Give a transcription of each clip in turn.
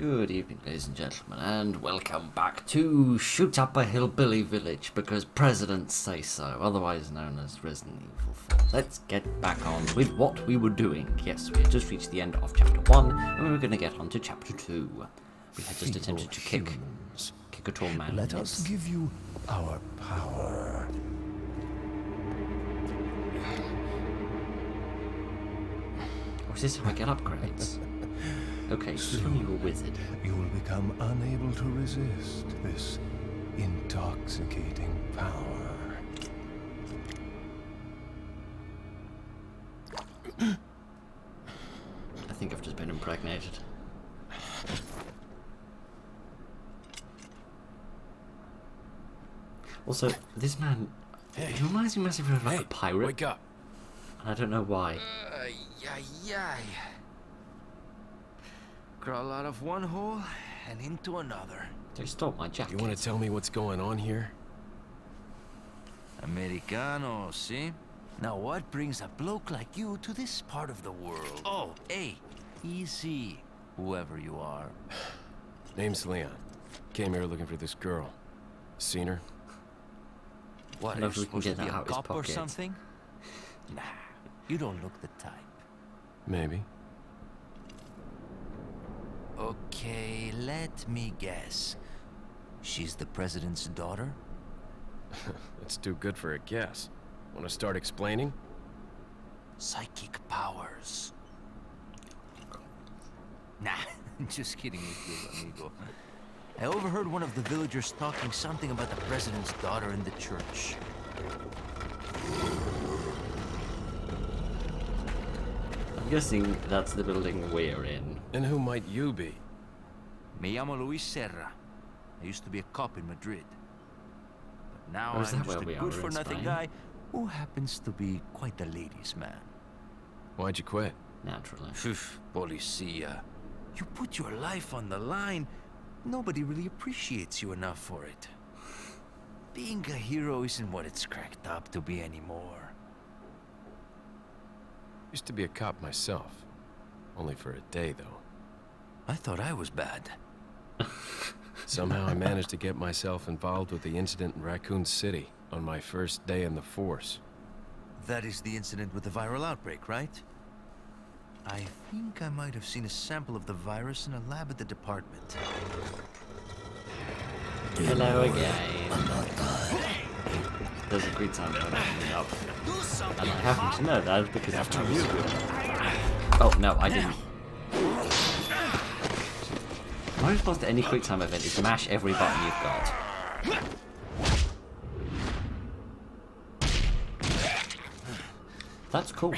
Good evening, ladies and gentlemen, and welcome back to Shoot Up a Hillbilly Village, because presidents say so, otherwise known as Resident Evil 4. Let's get back on with what we were doing. Yes, we had just reached the end of Chapter 1, and we were going to get on to Chapter 2. We had just attempted to kick a tall man. Let us give you our power. Or is this how I get upgrades? Okay, soon you a wizard. You will become unable to resist this intoxicating power. I think I've just been impregnated. Also, this man, he reminds me massively of like a pirate. Wake up. And I don't know why. Crawl out of one hole and into another. They stole my jacket. You want to tell me what's going on here? Americano, see? Now what brings a bloke like you to this part of the world? Oh, hey, easy, whoever you are. Name's Leon. Came here looking for this girl. Seen her? What, know are if you we can supposed to get be that a out his cop or pocket. something? Nah, you don't look the type. Maybe. Okay, let me guess. She's the president's daughter? That's too good for a guess. Want to start explaining? Psychic powers. Nah, just kidding with you, amigo. I overheard one of the villagers talking something about the president's daughter in the church. I'm guessing that's the building we're in. And who might you be? Me llamo Luis Serra. I used to be a cop in Madrid. But now Oh, is I'm that just where a we are good-for-nothing in Spain? guy who happens to be quite a ladies' man. Why'd you quit? Naturally. Phew, policia. You put your life on the line. Nobody really appreciates you enough for it. Being a hero isn't what it's cracked up to be anymore. Used to be a cop myself. Only for a day, though. I thought I was bad. Somehow I managed to get myself involved with the incident in Raccoon City on my first day in the force. That is the incident with the viral outbreak, right? I think I might have seen a sample of the virus in a lab at the department. Hello again. There's a great time when I opened up. And I happen to know that because after you. Oh, no, I didn't. My response to any quick time event is mash every button you've got. That's cool.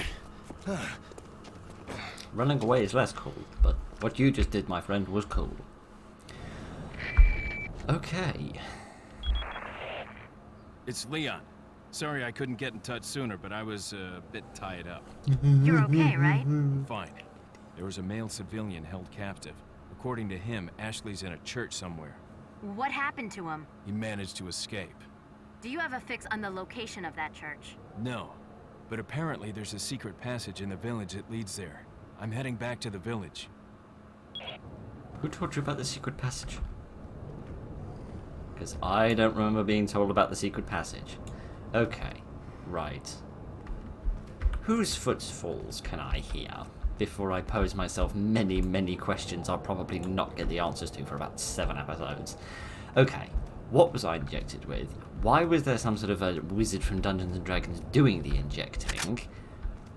Running away is less cool, but what you just did, my friend, was cool. Okay. It's Leon. Sorry I couldn't get in touch sooner, but I was a bit tied up. You're okay, right? Fine. There was a male civilian held captive. According to him, Ashley's in a church somewhere. What happened to him? He managed to escape. Do you have a fix on the location of that church? No, but apparently there's a secret passage in the village that leads there. I'm heading back to the village. Who told you about the secret passage? Because I don't remember being told about the secret passage. Okay, right. Whose footfalls can I hear? Before I pose myself many, many questions I'll probably not get the answers to for about 7 episodes. Okay, what was I injected with? Why was there some sort of a wizard from Dungeons & Dragons doing the injecting?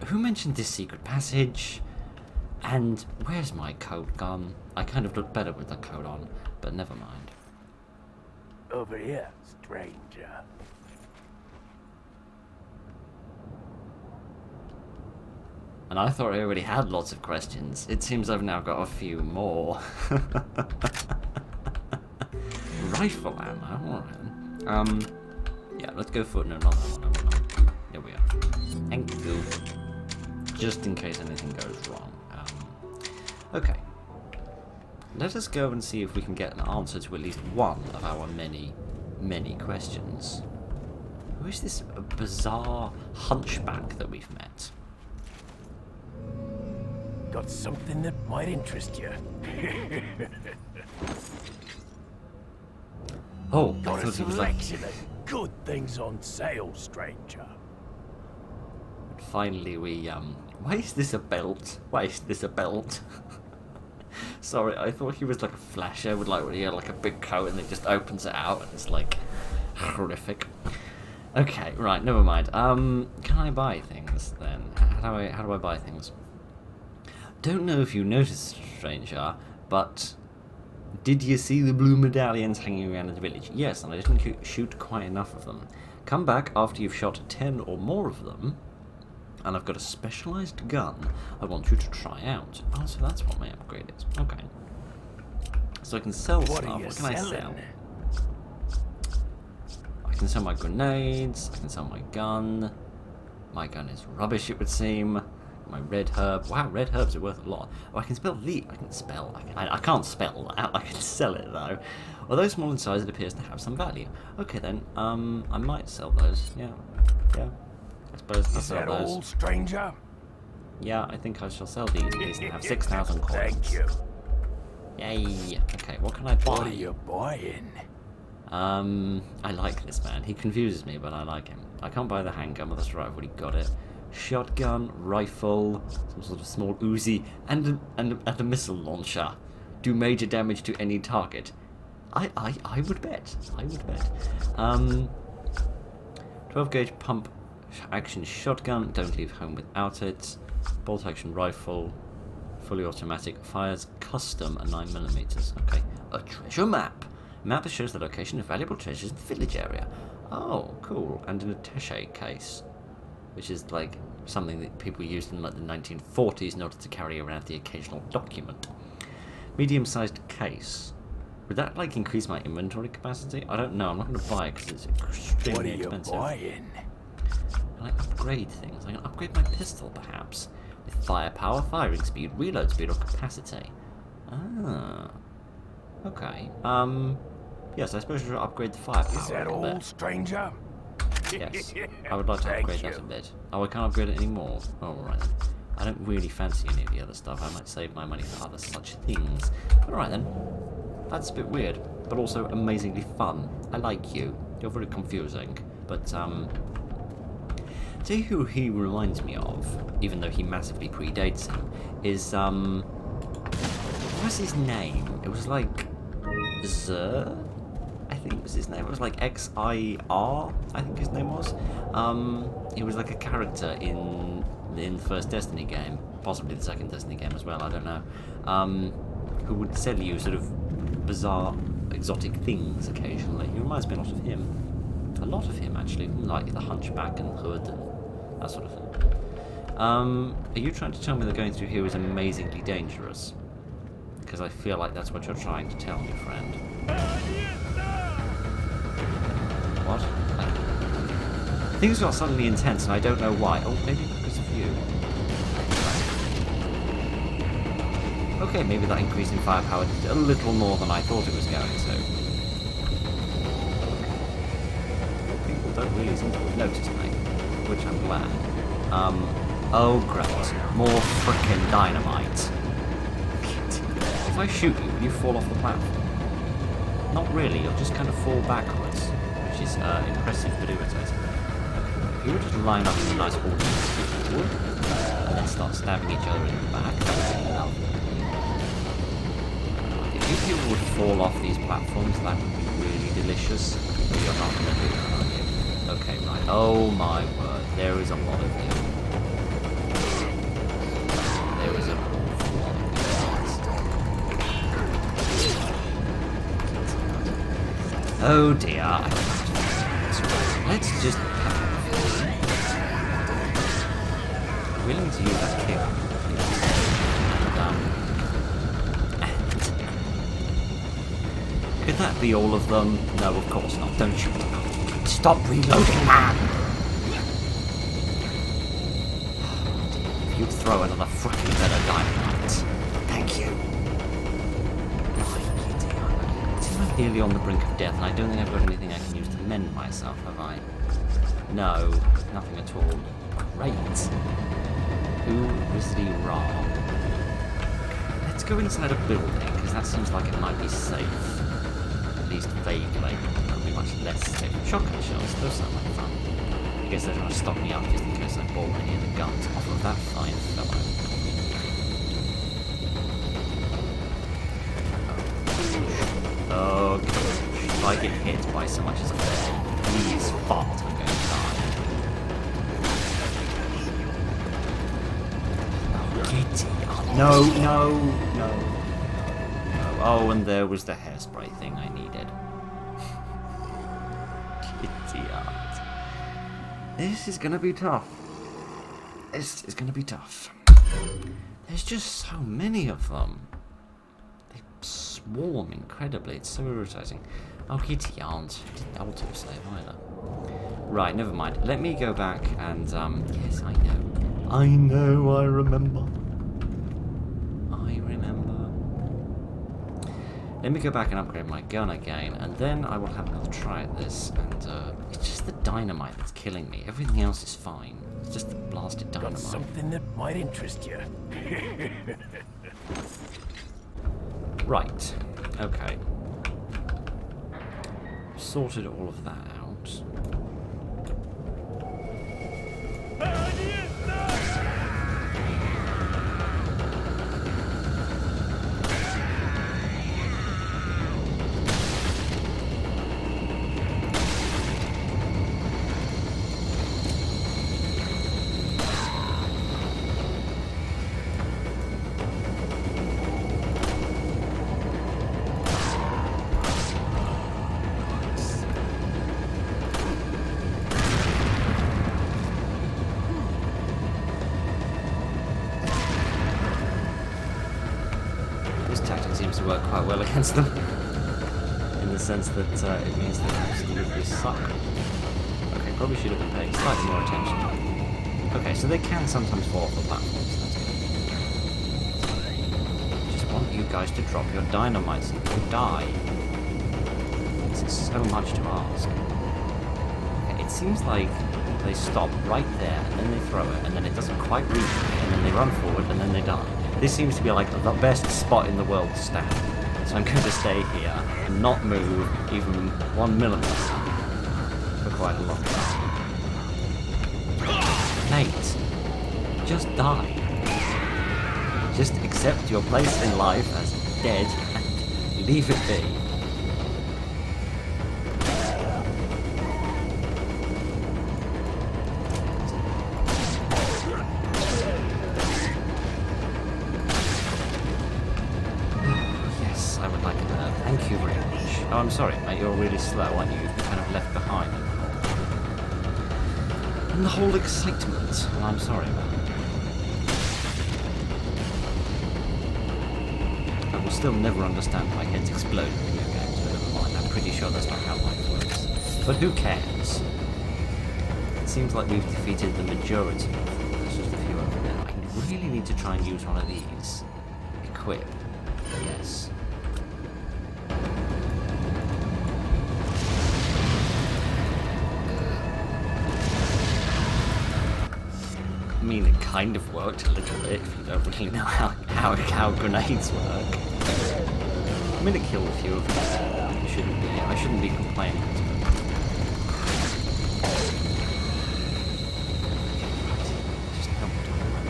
Who mentioned this secret passage? And where's my coat gone? I kind of look better with the coat on, but never mind. Over here, stranger. And I thought I already had lots of questions. It seems I've now got a few more. Rifle ammo, alright. Yeah, let's go for another one. There we are. Thank you. Just in case anything goes wrong. Okay. Let us go and see if we can get an answer to at least one of our many, many questions. Who is this bizarre hunchback that we've met? got something that might interest you. Oh, I Got a thought he was like... selection of good things on sale, stranger. Finally we, Why is this a belt? Why is this a belt? Sorry, I thought he was like a flasher with like, he had like a big coat and it just opens it out and it's like horrific. Okay, right, never mind. Can I buy things then? How do I buy things? Don't know if you noticed, stranger, but did you see the blue medallions hanging around in the village? Yes, and I didn't shoot quite enough of them. Come back after you've shot 10 or more of them, and I've got a specialised gun I want you to try out. Oh, so that's what my upgrade is. Okay. So I can sell What stuff. are you What can I sell? selling? I can sell my grenades. I can sell my gun. My gun is rubbish, it would seem. My red herb. Wow, red herbs are worth a lot. Oh, I can spell the. I can spell. I can't spell that. I can sell it though. Although small in size, it appears to have some value. Okay then. I might sell those. Yeah. Yeah. I suppose I'll Is sell that those. all, stranger? Yeah, I think I shall sell these. These have 6,000 coins. Thank you. Yay. Okay, what can I buy? What are you buying? I like this man. He confuses me, but I like him. I can't buy the handgun, but that's right, I've already got it. Shotgun, rifle, some sort of small Uzi, and a missile launcher. Do major damage to any target. I would bet. I would bet. 12 gauge pump action shotgun. Don't leave home without it. Bolt action rifle. Fully automatic. Fires custom at 9mm. Okay. A treasure map. Map that shows the location of valuable treasures in the village area. Oh, cool. And an attaché case, which is like something that people used in like the 1940s in order to carry around the occasional document. Medium-sized case. Would that like increase my inventory capacity? I don't know. I'm not going to buy it because it's What extremely are you expensive. buying? Can I upgrade things? I can upgrade my pistol, perhaps, with firepower, firing speed, reload speed, or capacity. Ah. Okay. Yes, I suppose I should upgrade the firepower Is that a little all, bit. stranger? Yes, I would like to Thank upgrade that you. a bit. Oh, I can't upgrade it anymore. Oh, alright then. I don't really fancy any of the other stuff. I might save my money for other such things. Alright then. That's a bit weird, but also amazingly fun. I like you. You're very confusing. But, tell you who he reminds me of, even though he massively predates him, is, what was his name? It was like... Zer? I think was his name. It was like XIR, I think his name was. He was like a character in the first Destiny game, possibly the second Destiny game as well, I don't know, who would sell you sort of bizarre, exotic things occasionally. He reminds me a lot of him. A lot of him, actually, like the Hunchback and Hood and that sort of thing. Are you trying to tell me that going through here is amazingly dangerous? Because I feel like that's what you're trying to tell me, friend. What? Things got suddenly intense and I don't know why. Oh, maybe because of you. Okay, maybe that increase in firepower did a little more than I thought it was going to. People don't really seem to have noticed me, which I'm glad. Oh great. More frickin' dynamite. If I shoot you, will you fall off the platform? Not really, you'll just kind of fall backwards, which is impressive but irritating. If you were just line up in a nice order and then start stabbing each other in the back, that would be lovely. If you people would fall off these platforms, that would be really delicious, but you're not going to do that, are you? Okay, right. Oh my word, there is a lot of you. There is an awful lot of you guys. Oh dear. Let's just... I'm willing to use that kick. And, could that be all of them? No, of course not. Don't shoot. Stop reloading, man! You'd throw another frickin' bit of dynamite. Thank you. I'm nearly on the brink of death, and I don't think I've got anything I can use to mend myself, have I? No, nothing at all. Great. Who was the wrong? go inside a building, because that seems like it might be safe. At least vaguely. It could be much less safe. Shotgun shells, those sound like fun. I guess they're trying to stop me up just in case I bought any of the guns off of that fine fellow. Okay. If I get hit by so much as a please fart, I'm going to die. Kitty. No, no, no. Oh, and there was the hairspray thing I needed. Kitty art. This is gonna be tough. This is gonna be tough. There's just so many of them. They swarm incredibly. It's so irritating. Oh, kitty aren't. Didn't autosave either. Right, never mind. Let me go back and yes, I know. I know, I remember. Let me go back and upgrade my gun again, and then I will have another try at this, and it's just the dynamite that's killing me. Everything else is fine. It's just the blasted Got dynamite. something that might interest you. Right. Okay. Sorted all of that out. Seems to work quite well against them, in the sense that it means they absolutely suck. Okay, probably should have been paying slightly more attention. Okay, so they can sometimes fall off the platforms. That's good. Just want you guys to drop your dynamite so you can die. This is so much to ask. Okay, it seems like they stop right there, and then they throw it, and then it doesn't quite reach me, and then they run forward, and then they die. This seems to be like the best spot in the world to stand. So I'm going to stay here and not move even 1 millimeter for quite a long time. Mate, just die. Just accept your place in life as dead and leave it be. Thank you very much. Oh, I'm sorry, mate. You're really slow, aren't you? You're kind of left behind in the whole excitement. And I'm sorry about it. I will still never understand why heads explode in video games, but never mind. I'm pretty sure that's not how life works. But who cares? It seems like we've defeated the majority of them. There's just a few over there. I really need to try and use one of these. Equip. Yes. I mean, it kind of worked a little bit if you don't really know how grenades work. I'm gonna kill a few of them. I shouldn't be complaining.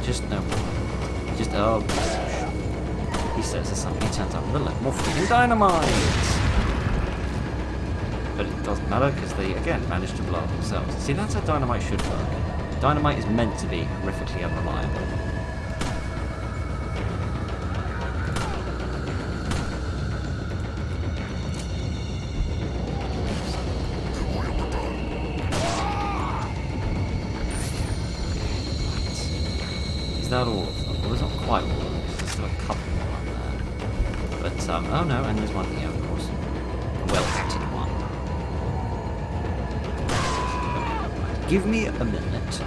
Just no more. Oh, he says there's something. He turns up with a lot more freaking dynamite. But it doesn't matter because they again managed to blow up themselves. See, that's how dynamite should work. Dynamite is meant to be horrifically unreliable. Is that all of them? Well, there's not quite all of them, because there's still a couple more on there. But, oh no, and there's one here, of course. A well-acted one. Give me a minute,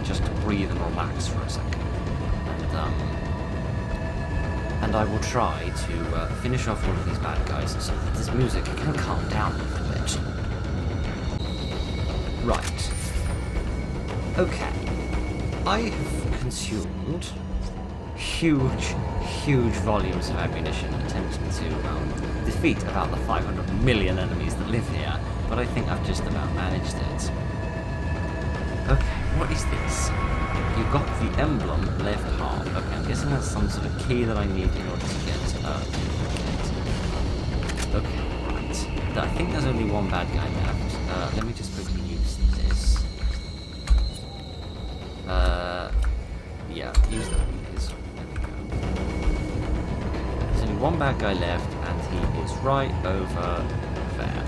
just to breathe and relax for a second, and I will try to finish off one of these bad guys so that this music can calm down a little bit. Right. Okay. I have consumed huge, huge volumes of ammunition attempting to defeat about the 500 million enemies that live here, but I think I've just about managed it. Okay, what is this? You've got the emblem left half. Okay, I'm guessing that's some sort of key that I need in order to get okay, right. I think there's only one bad guy left. Let me just quickly use this. Yeah, use that. There we go. There's only one bad guy left, and he is right over there.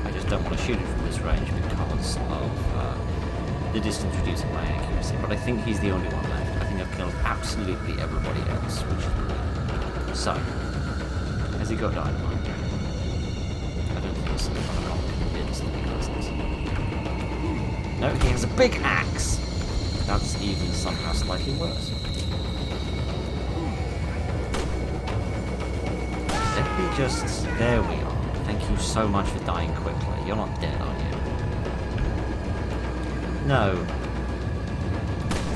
I just don't want to shoot it from this range because of the distance reducing my accuracy, but I think he's the only one left. I think I've killed absolutely everybody else, which is brilliant. So, has he got dynamite? I don't think so, but I'm not convinced that he doesn't. No, he has a big axe! That's even somehow slightly worse. Let me just... There we are. Thank you so much for dying quickly. You're not dead, are you? No.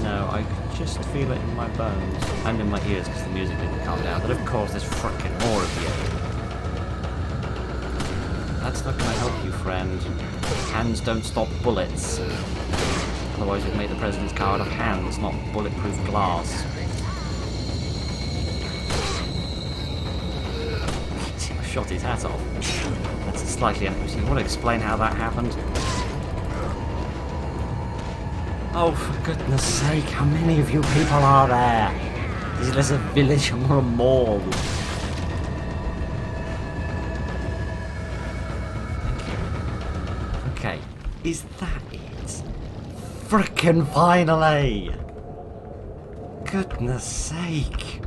No, I could just feel it in my bones. And in my ears because the music didn't calm down. But of course there's frickin' more of you. That's not gonna help you, friend. Hands don't stop bullets. Otherwise we'd make the president's car out of hands, not bulletproof glass. I shot his hat off. That's slightly unusual. You want to explain how that happened? Oh, for goodness sake, how many of you people are there? Is this a village or a mall? Thank you. Okay, is that it? Frickin' finally! Goodness sake.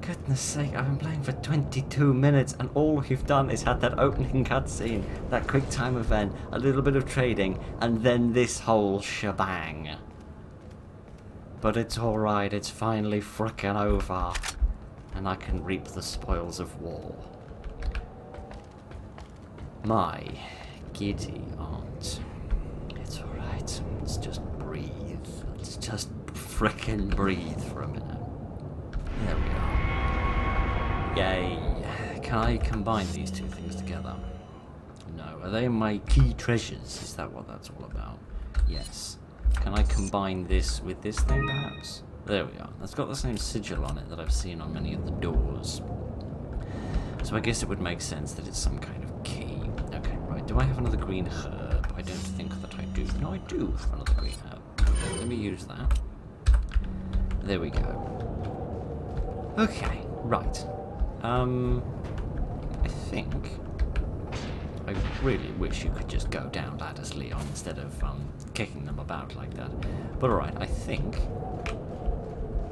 Goodness sake, I've been playing for 22 minutes and all we've done is had that opening cutscene, that quick time event, a little bit of trading, and then this whole shebang. But it's alright, it's finally frickin' over. And I can reap the spoils of war. My giddy aunt. It's alright, let's just breathe. Let's just frickin' breathe for a minute. There we are. Yay. Can I combine these two things together? No. Are they my key treasures? Is that what that's all about? Yes. Can I combine this with this thing, perhaps? There we are. That's got the same sigil on it that I've seen on many of the doors. So I guess it would make sense that it's some kind of key. Okay, right. Do I have another green herb? I don't think that I do. No, I do have another green herb. Okay, let me use that. There we go. Okay, right. I think I really wish you could just go down ladders, Leon, instead of kicking them about like that. But alright, I think...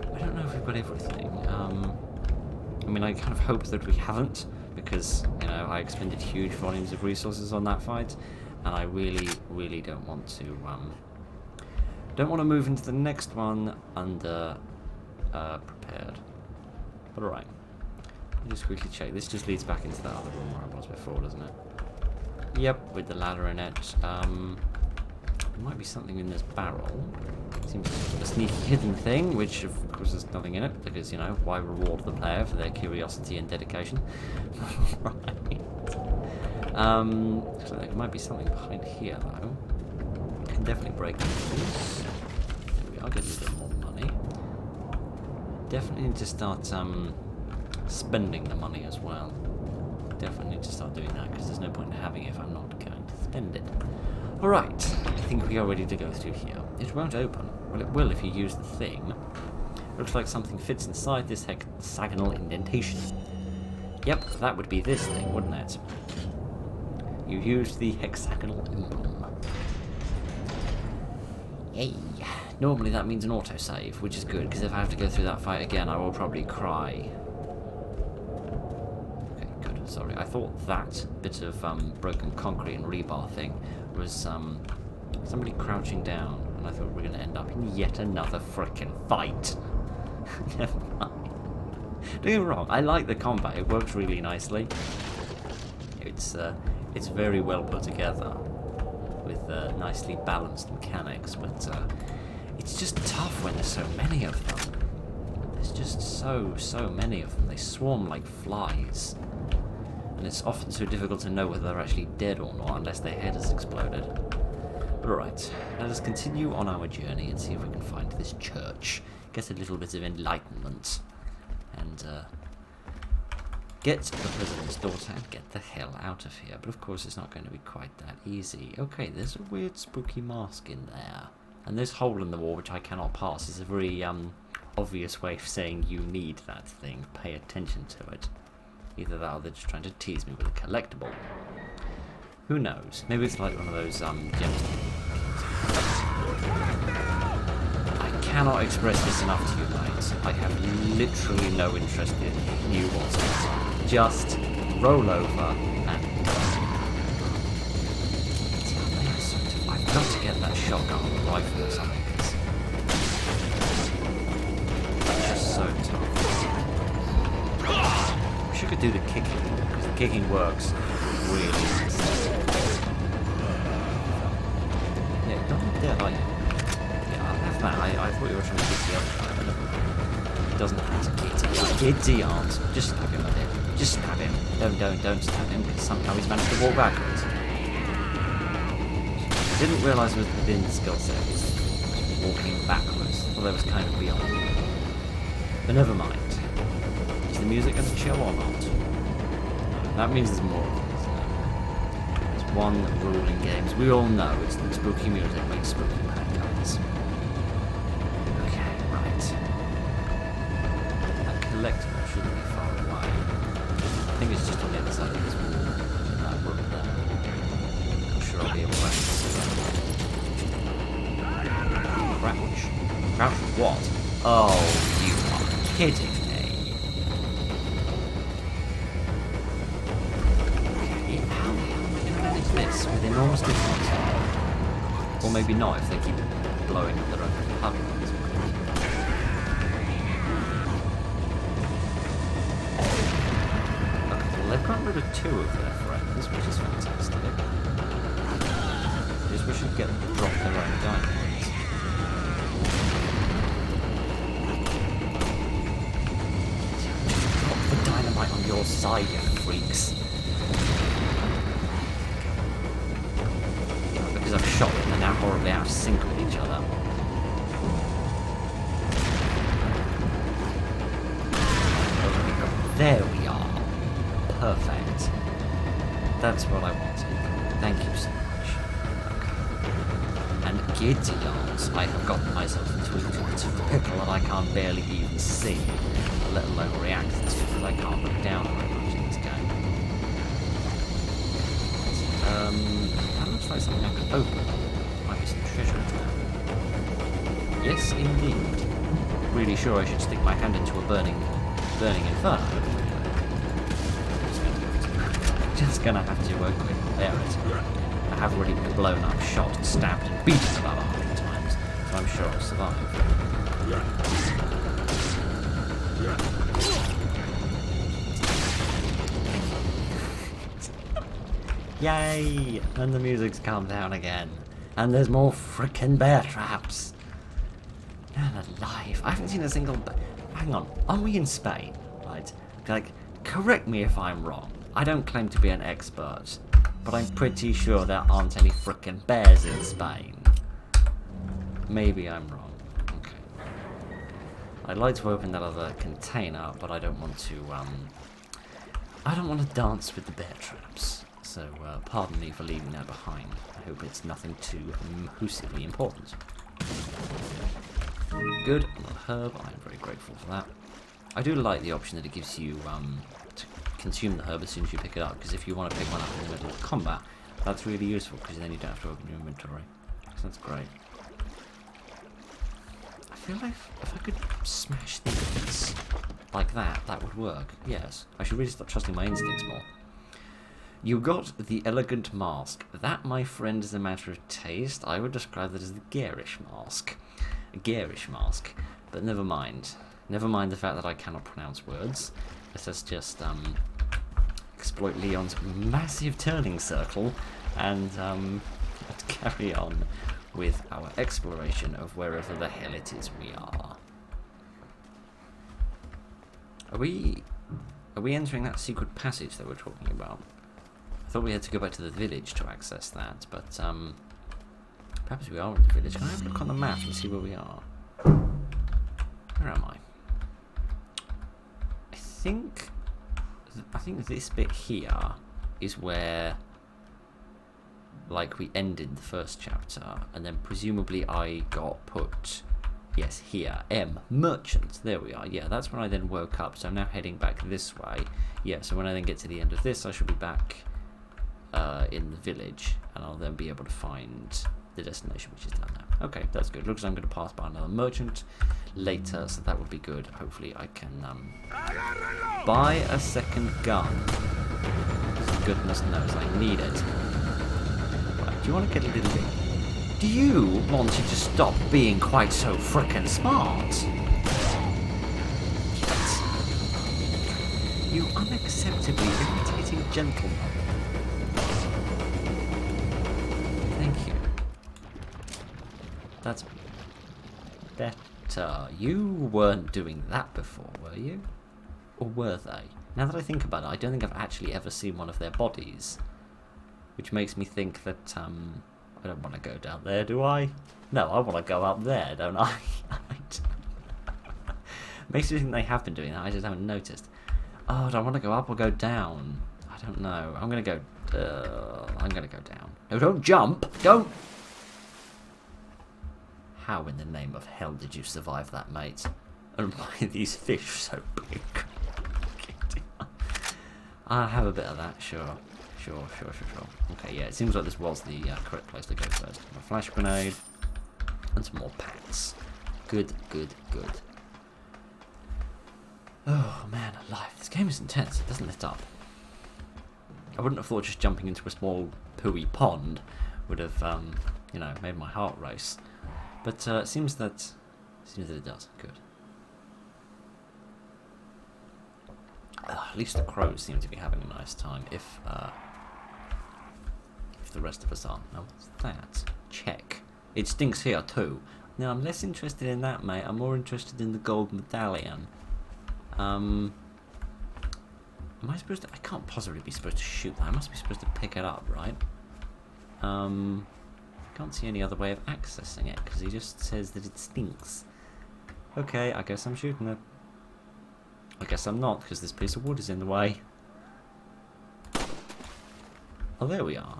I don't know if we've got everything. I mean, I kind of hope that we haven't, because, you know, I expended huge volumes of resources on that fight, and I really, really don't want to move into the next one under prepared. But alright. Just quickly check. This just leads back into that other room where I was before, doesn't it? Yep, with the ladder in it. There might be something in this barrel. Seems like a sneaky hidden thing, which of course there's nothing in it, because, you know, why reward the player for their curiosity and dedication? Right. So there might be something behind here, though. Can definitely break these. There we are, get a little bit more money. Definitely need to start spending the money as well. Definitely need to start doing that, because there's no point in having it if I'm not going to spend it. Alright, I think we are ready to go through here. It won't open. Well, it will if you use the thing. Looks like something fits inside this hexagonal indentation. Yep, that would be this thing, wouldn't it? You used the hexagonal emblem. Yay. Normally that means an autosave, which is good, because if I have to go through that fight again, I will probably cry. Okay, good. Sorry, I thought that bit of broken concrete and rebar thing was somebody crouching down, and I thought we were going to end up in yet another frickin' fight. Never mind. Don't get me wrong, I like the combat. It works really nicely. It's very well put together with nicely balanced mechanics, but It's just tough when there's so many of them. There's just so many of them. They swarm like flies. And it's often so difficult to know whether they're actually dead or not unless their head has exploded. Alright, let us continue on our journey and see if we can find this church. Get a little bit of enlightenment. And get the president's daughter and get the hell out of here. But of course it's not going to be quite that easy. Okay, there's a weird spooky mask in there. And this hole in the wall which I cannot pass is a very obvious way of saying you need that thing. Pay attention to it. Either that or they're just trying to tease me with a collectible. Who knows? Maybe it's like one of those gems. I cannot express this enough to you guys. I have literally no interest in you whatsoever. Just roll over and I've got to get that shotgun rifle or something. That's just so tough. I wish I could do the kicking, because the kicking works really nicely. Yeah, don't dare like. Yeah, I have that. I thought you were trying to kick the other guy, but never mind. He doesn't have to giddy aunt. Just stab him a bit. Just stab him. Don't stab him, because somehow he's managed to walk backwards. I didn't realise it was within the skill set. He's walking backwards. I thought that was kind of beyond. But never mind. Is the music going to chill or not? That means there's more of it, isn't it? There's one rule in games. We all know it's that spooky music makes spooky bad guys. Okay, right. That collectible shouldn't be far away. I think it's just on the other side of this wall. In that room there. I'm sure I'll be able to access it. Crouch? Crouch what? Oh, you are kidding me. This with enormous difficulty. Or maybe not if they keep blowing up their own compartments. Okay, well they've got rid of 2 of their friends, which is fantastic. I just wish I'd get them to drop their own dynamite. Drop the dynamite on your side, you freaks. I've shot them, they're now horribly out of sync with each other. There we are. Perfect. That's what I wanted. Thank you so much. Okay. And giddy arms, I have gotten myself into a little bit of a pickle that I can't barely even see, let alone react to, because I can't look down very much in this game. That looks like something I could open. Might be some treasure there. Yes, indeed. Really sure I should stick my hand into a burning inferno. Just gonna have to clear it. I have already been blown up, shot, stabbed, and beaten about 100 times, so I'm sure I'll survive. Yay! And the music's calmed down again. And there's more frickin' bear traps. Man alive. I haven't seen a single hang on. Are we in Spain? Right? Like, correct me if I'm wrong. I don't claim to be an expert, but I'm pretty sure there aren't any frickin' bears in Spain. Maybe I'm wrong. Okay. I'd like to open that other container, but I don't want to dance with the bear traps. So, pardon me for leaving that behind. I hope it's nothing too massively important. Good, another herb. I'm very grateful for that. I do like the option that it gives you to consume the herb as soon as you pick it up, because if you want to pick one up in the middle of combat, that's really useful, because then you don't have to open your inventory. So that's great. I feel like if I could smash these like that, that would work. Yes, I should really start trusting my instincts more. You got the elegant mask. That, my friend, is a matter of taste. I would describe that as the garish mask. A garish mask. But never mind. Never mind the fact that I cannot pronounce words. Let us just exploit Leon's massive turning circle and carry on with our exploration of wherever the hell it is we are. Are we entering that secret passage that we're talking about? I thought we had to go back to the village to access that, but perhaps we are in the village. Can I have a look on the map and see where we are? Where am I? I think this bit here is where, like, we ended the first chapter, and then presumably I got put, yes, here, M, merchant, there we are. Yeah, that's when I then woke up, so I'm now heading back this way. Yeah, so when I then get to the end of this, I should be back in the village, and I'll then be able to find the destination, which is down there. Okay, that's good. Looks like I'm going to pass by another merchant later, so that would be good. Hopefully I can buy a second gun. Because goodness knows I need it. Right, do you want to get a little bit... Do you want to just stop being quite so frickin' smart? Yes. You unacceptably irritating gentleman. Thank you. That's better. You weren't doing that before, were you? Or were they? Now that I think about it, I don't think I've actually ever seen one of their bodies. Which makes me think that, I don't want to go down there, do I? No, I want to go up there, don't I? Makes me think they have been doing that, I just haven't noticed. Oh, do I want to go up or go down? I don't know. I'm going to go down. No, don't jump! Don't! How in the name of hell did you survive that, mate? And why are these fish so big? I'll have a bit of that, sure. Sure. Okay, yeah, it seems like this was the correct place to go first. A flash grenade and some more packs. Good. Oh man, alive. This game is intense. It doesn't let up. I wouldn't have thought just jumping into a small pooey pond would have, made my heart race. But it seems that it does. Good. At least the crows seem to be having a nice time. If the rest of us aren't. Now, what's that? Check. It stinks here too. Now, I'm less interested in that, mate. I'm more interested in the gold medallion. Am I supposed to... I can't possibly be supposed to shoot that. I must be supposed to pick it up, right? I can't see any other way of accessing it, because he just says that it stinks. Okay, I guess I'm shooting it. I guess I'm not, because this piece of wood is in the way. Oh, there we are.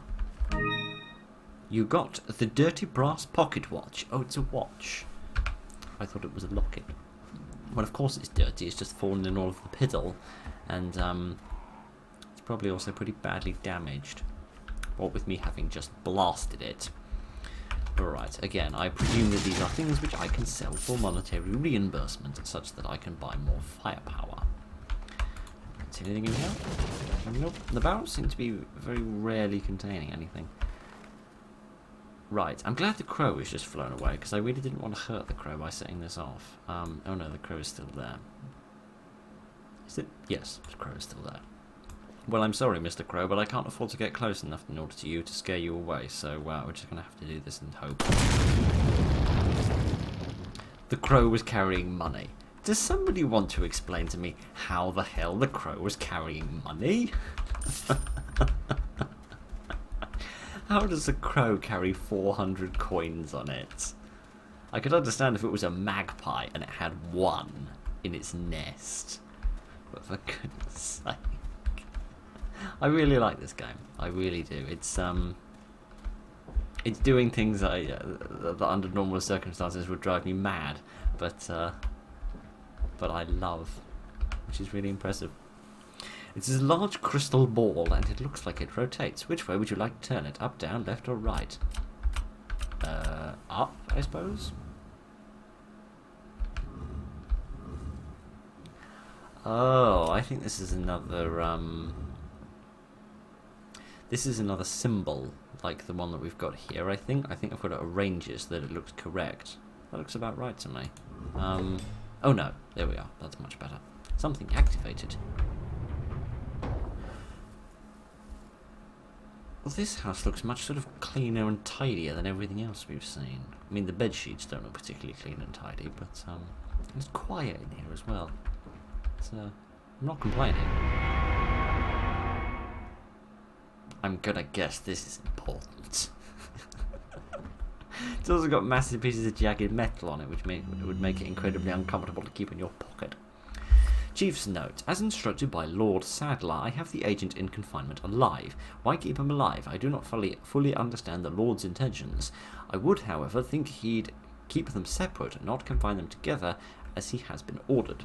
You got the dirty brass pocket watch. Oh, it's a watch. I thought it was a locket. Well, of course it's dirty. It's just fallen in all of the piddle. And it's probably also pretty badly damaged. What with me having just blasted it. Alright, again, I presume that these are things which I can sell for monetary reimbursement, such that I can buy more firepower. See anything in here? Nope. The barrels seem to be very rarely containing anything. Right, I'm glad the crow is just flown away, because I really didn't want to hurt the crow by setting this off. Oh no, the crow is still there. Is it? Yes, the crow is still there. Well, I'm sorry, Mr. Crow, but I can't afford to get close enough in order to you to scare you away, so we're just going to have to do this and hope. The crow was carrying money. Does somebody want to explain to me how the hell the crow was carrying money? How does a crow carry 400 coins on it? I could understand if it was a magpie and it had one in its nest. But for goodness sake. I really like this game. I really do. It's doing things that under normal circumstances would drive me mad, but I love, which is really impressive. It's a large crystal ball, and it looks like it rotates. Which way would you like to turn it? Up, down, left, or right? Up, I suppose. Oh, I think this is another symbol, like the one that we've got here, I think. I think I've got to arrange it so that it looks correct. That looks about right to me. Oh no, there we are. That's much better. Something activated. Well, this house looks much sort of cleaner and tidier than everything else we've seen. I mean, the bed sheets don't look particularly clean and tidy, but it's quiet in here as well. So, I'm not complaining. I'm gonna guess this is important. It's also got massive pieces of jagged metal on it, which would make it incredibly uncomfortable to keep in your pocket. Chief's note. As instructed by Lord Sadler, I have the agent in confinement alive. Why keep him alive? I do not fully understand the Lord's intentions. I would, however, think he'd keep them separate, not confine them together, as he has been ordered.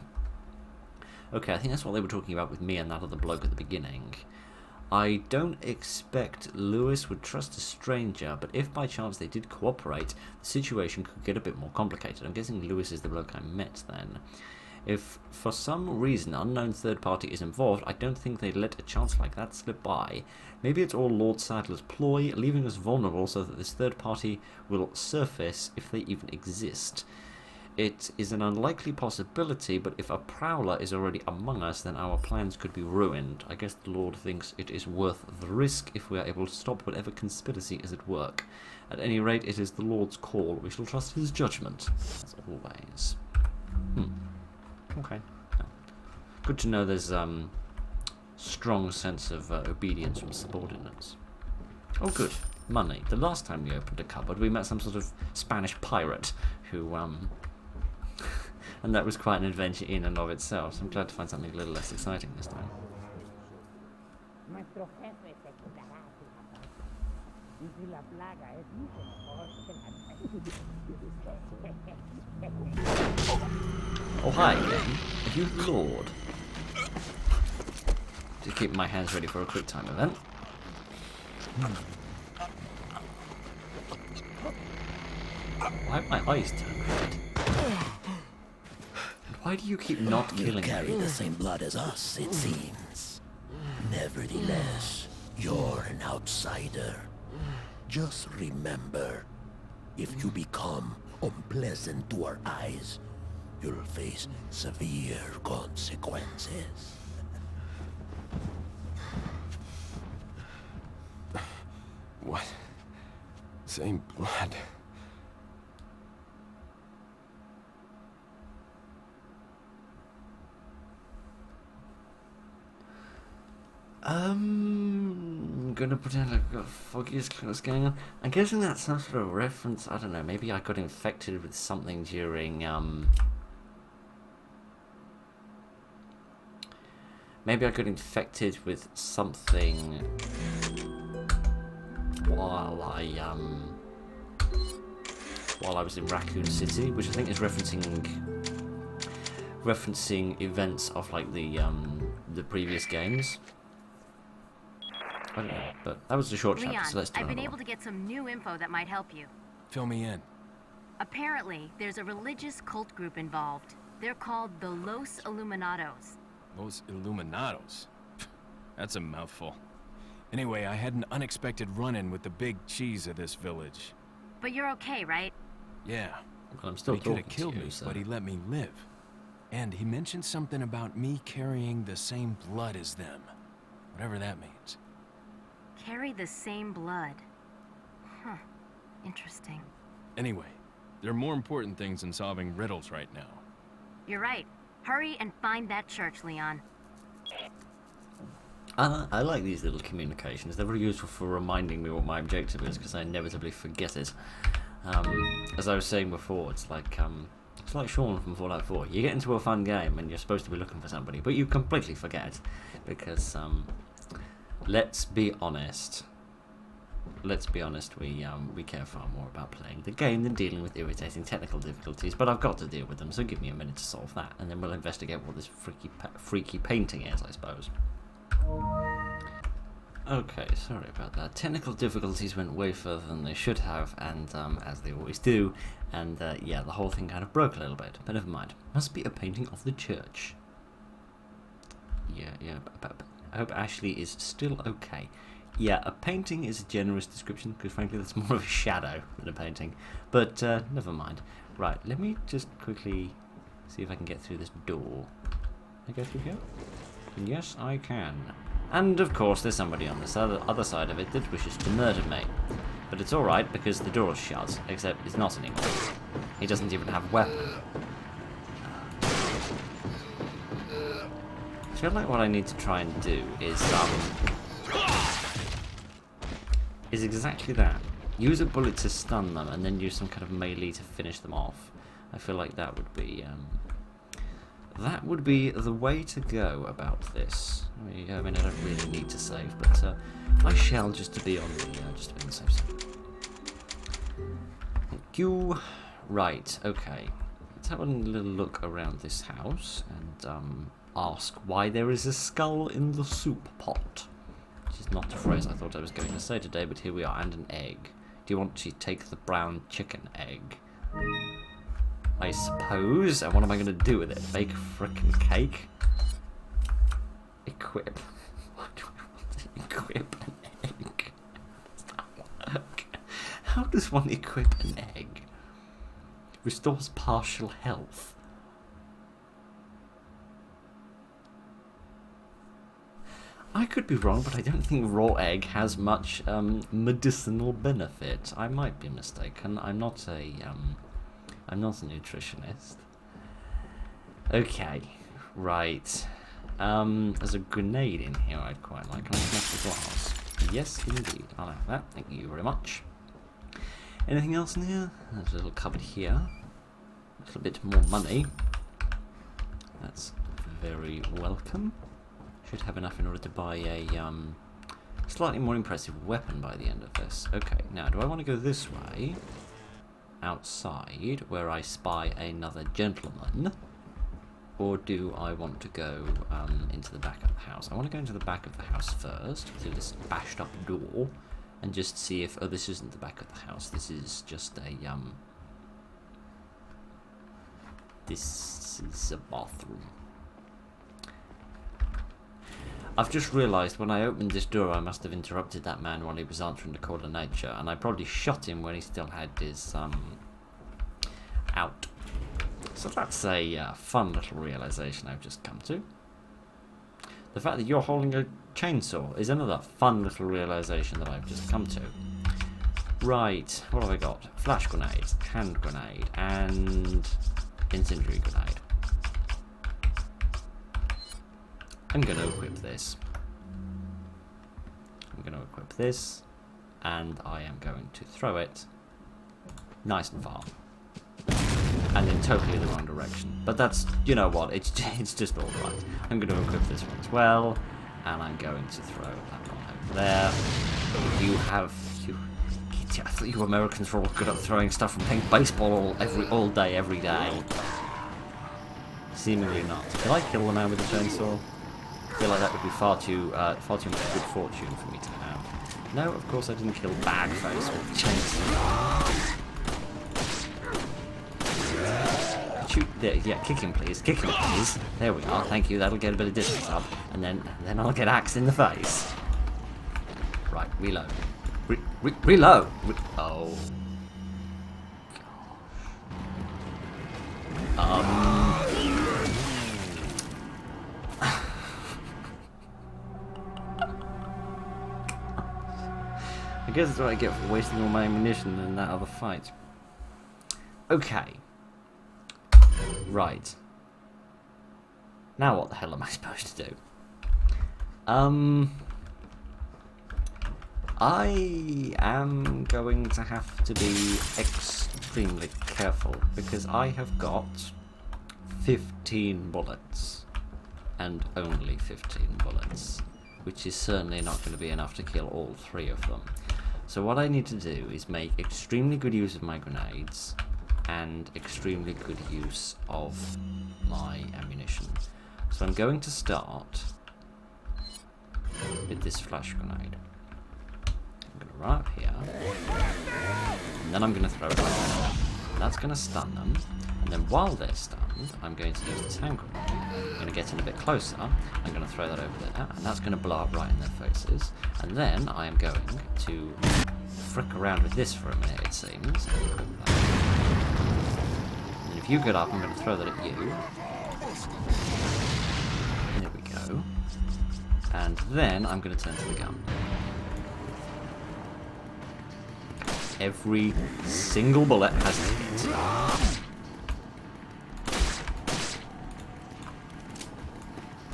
Okay, I think that's what they were talking about with me and that other bloke at the beginning. I don't expect Lewis would trust a stranger, but if by chance they did cooperate, the situation could get a bit more complicated. I'm guessing Lewis is the bloke I met then. If for some reason unknown third party is involved, I don't think they'd let a chance like that slip by. Maybe it's all Lord Sadler's ploy, leaving us vulnerable so that this third party will surface if they even exist. It is an unlikely possibility, but if a prowler is already among us, then our plans could be ruined. I guess the Lord thinks it is worth the risk if we are able to stop whatever conspiracy is at work. At any rate, it is the Lord's call. We shall trust his judgment, as always. Okay. No. Good to know there's strong sense of obedience from subordinates. Oh, good. Money. The last time we opened a cupboard, we met some sort of Spanish pirate who, and that was quite an adventure in and of itself, so I'm glad to find something a little less exciting this time. Oh, hi again. Are you Lord? Just keep my hands ready for a quick time event. Why have my eyes turned red? Why do you keep not killing carry me? the same blood as us, it seems. Nevertheless, you're an outsider. Just remember, if you become unpleasant to our eyes, you'll face severe consequences. What? Same blood. I'm gonna pretend I've got foggiest clothes going on. I'm guessing that's some sort of reference. I don't know. Maybe I got infected with something during maybe I got infected with something while I was in Raccoon City, which I think is referencing events of like the previous games. I don't know, but that was a short chapter, so let's do I've been another able one. to get some new info that might help you. Fill me in. Apparently, there's a religious cult group involved. They're called the Los Illuminados. Los Illuminados. That's a mouthful. Anyway, I had an unexpected run-in with the big cheese of this village. But you're okay, right? Yeah. Well, I'm still He could talking have killed to you, me, so. but he let me live. And he mentioned something about me carrying the same blood as them. Whatever that means. Carry the same blood. Huh. Interesting. Anyway, there are more important things than solving riddles right now. You're right. Hurry and find that church, Leon. I like these little communications. They're very useful for reminding me what my objective is, because I inevitably forget it. As I was saying before, it's like Sean from Fallout 4. You get into a fun game and you're supposed to be looking for somebody, but you completely forget, because let's be honest. We care far more about playing the game than dealing with irritating technical difficulties, but I've got to deal with them, so give me a minute to solve that, and then we'll investigate what this freaky painting is, I suppose. Okay, sorry about that. Technical difficulties went way further than they should have, and as they always do, and yeah, the whole thing kind of broke a little bit, but never mind. Must be a painting of the church. Yeah, I hope Ashley is still okay. Yeah, a painting is a generous description, because frankly that's more of a shadow than a painting. But never mind. Right, let me just quickly see if I can get through this door. Can I go through here? Yes, I can. And of course there's somebody on this other side of it that wishes to murder me. But it's alright because the door's shut, except it's not anymore. He doesn't even have a weapon. I feel like what I need to try and do is exactly that. Use a bullet to stun them and then use some kind of melee to finish them off. I feel like that would be the way to go about this. I mean, I don't really need to save, but I shall just to be on the safe side. Thank you. Right, okay. Let's have a little look around this house and ask why there is a skull in the soup pot. Which is not a phrase I thought I was going to say today, but here we are, and an egg. Do you want to take the brown chicken egg? I suppose. And what am I going to do with it? Bake a frickin' cake? Equip. Why do I want to equip an egg? Does that work? How does one equip an egg? Restores partial health. I could be wrong, but I don't think raw egg has much medicinal benefit. I might be mistaken. I'm not a nutritionist. Okay, right. There's a grenade in here I'd quite like. Can I smash the glass? Yes, indeed. I'll have that. Thank you very much. Anything else in here? There's a little cupboard here. A little bit more money. That's very welcome. Should have enough in order to buy a slightly more impressive weapon by the end of this. Okay, now do I want to go this way? Outside, where I spy another gentleman? Or do I want to go into the back of the house? I want to go into the back of the house first, through this bashed up door, and just see if... Oh, this isn't the back of the house. This is just a... This is a bathroom. I've just realised when I opened this door I must have interrupted that man while he was answering the call of nature, and I probably shot him when he still had his out. So that's a fun little realisation I've just come to. The fact that you're holding a chainsaw is another fun little realisation that I've just come to. Right, what have I got? Flash grenade, hand grenade, and incendiary grenade. I'm going to equip this. I'm going to equip this, and I am going to throw it nice and far. And in totally the wrong direction. But that's, you know what, it's just all right. I'm going to equip this one as well, and I'm going to throw that one over there. I thought you Americans were all good at throwing stuff and playing baseball all day, every day. Seemingly not. Did I kill the man with the chainsaw? I feel like that would be far too much good fortune for me to have. No, of course I didn't kill Bagface with the chainsaw. Shoot, there, yeah, kick him please, kick him please. There we are, thank you, that'll get a bit of distance up, and then I'll get axed in the face. Right, reload. Reload! Oh. I guess that's what I get for wasting all my ammunition in that other fight. Okay. Right. Now what the hell am I supposed to do? I am going to have to be extremely careful because I have got 15 bullets. And only 15 bullets. Which is certainly not going to be enough to kill all 3 of them. So what I need to do is make extremely good use of my grenades and extremely good use of my ammunition. So I'm going to start with this flash grenade. I'm going to run up here, and then I'm going to throw it like that. That's going to stun them, and then while they're stunned, I'm going to use this hand grenade. I'm going to get in a bit closer, I'm going to throw that over there, and that's going to blow up right in their faces. And then I am going to frick around with this for a minute, it seems, and equip that. And then if you get up, I'm going to throw that at you. There we go. go. And then I'm going to turn to the gun. Every single bullet has a hit.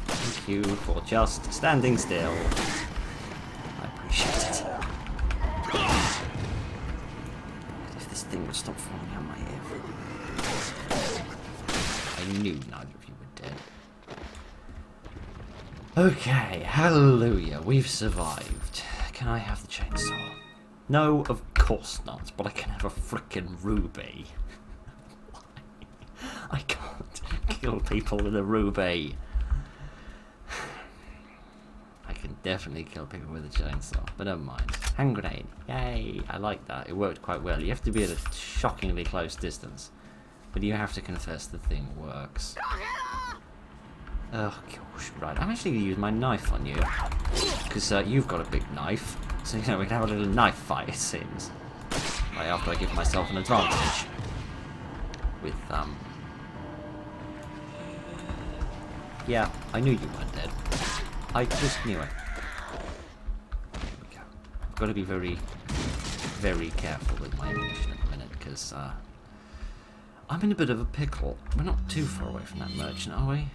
Thank you for just standing still. I appreciate it. If this thing would stop falling out my ear. I knew neither of you were dead. Okay, hallelujah, we've survived. Can I have the chainsaw? No, of course not, but I can have a frickin' ruby. Why? I can't kill people with a ruby. I can definitely kill people with a chainsaw, but never mind. Hand grenade, yay, I like that, it worked quite well. You have to be at a shockingly close distance, but you have to confess the thing works. Oh gosh, right, I'm actually going to use my knife on you, because you've got a big knife, so you know, we can have a little knife fight, it seems. Right after I give myself an advantage. With, yeah, I knew you weren't dead. I just knew it. There we go. I've got to be very, very careful with my ammunition at the minute, because, I'm in a bit of a pickle. We're not too far away from that merchant, are we?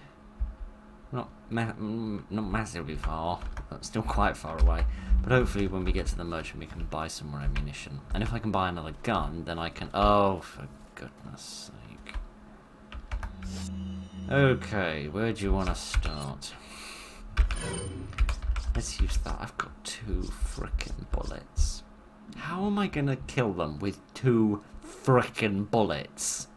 Not massively far, but still quite far away. But hopefully when we get to the merchant we can buy some more ammunition. And if I can buy another gun, then I can... Oh, for goodness sake. Okay, where do you want to start? Let's use that. I've got 2 frickin' bullets. How am I gonna kill them with 2 frickin' bullets?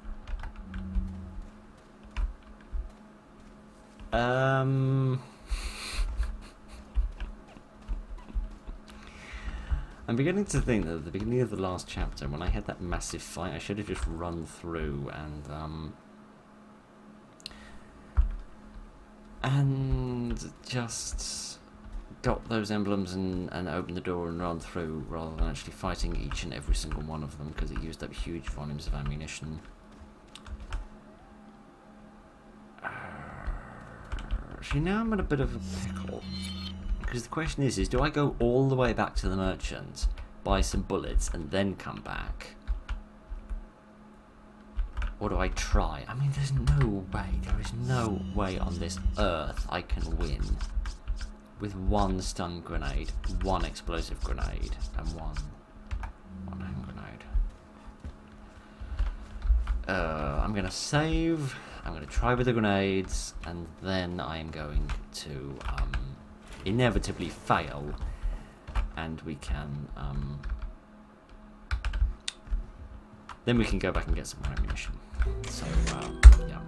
I'm beginning to think that at the beginning of the last chapter, when I had that massive fight, I should have just run through and just got those emblems and opened the door and run through, rather than actually fighting each and every single one of them, because it used up huge volumes of ammunition. Actually, now I'm in a bit of a pickle. Because the question is do I go all the way back to the merchant, buy some bullets, and then come back? Or do I try? I mean, there's no way, there is no way on this earth I can win with 1 stun grenade, 1 explosive grenade, and one hand grenade. I'm gonna save. I'm going to try with the grenades, and then I am going to inevitably fail, and we can then we can go back and get some more ammunition. So yeah,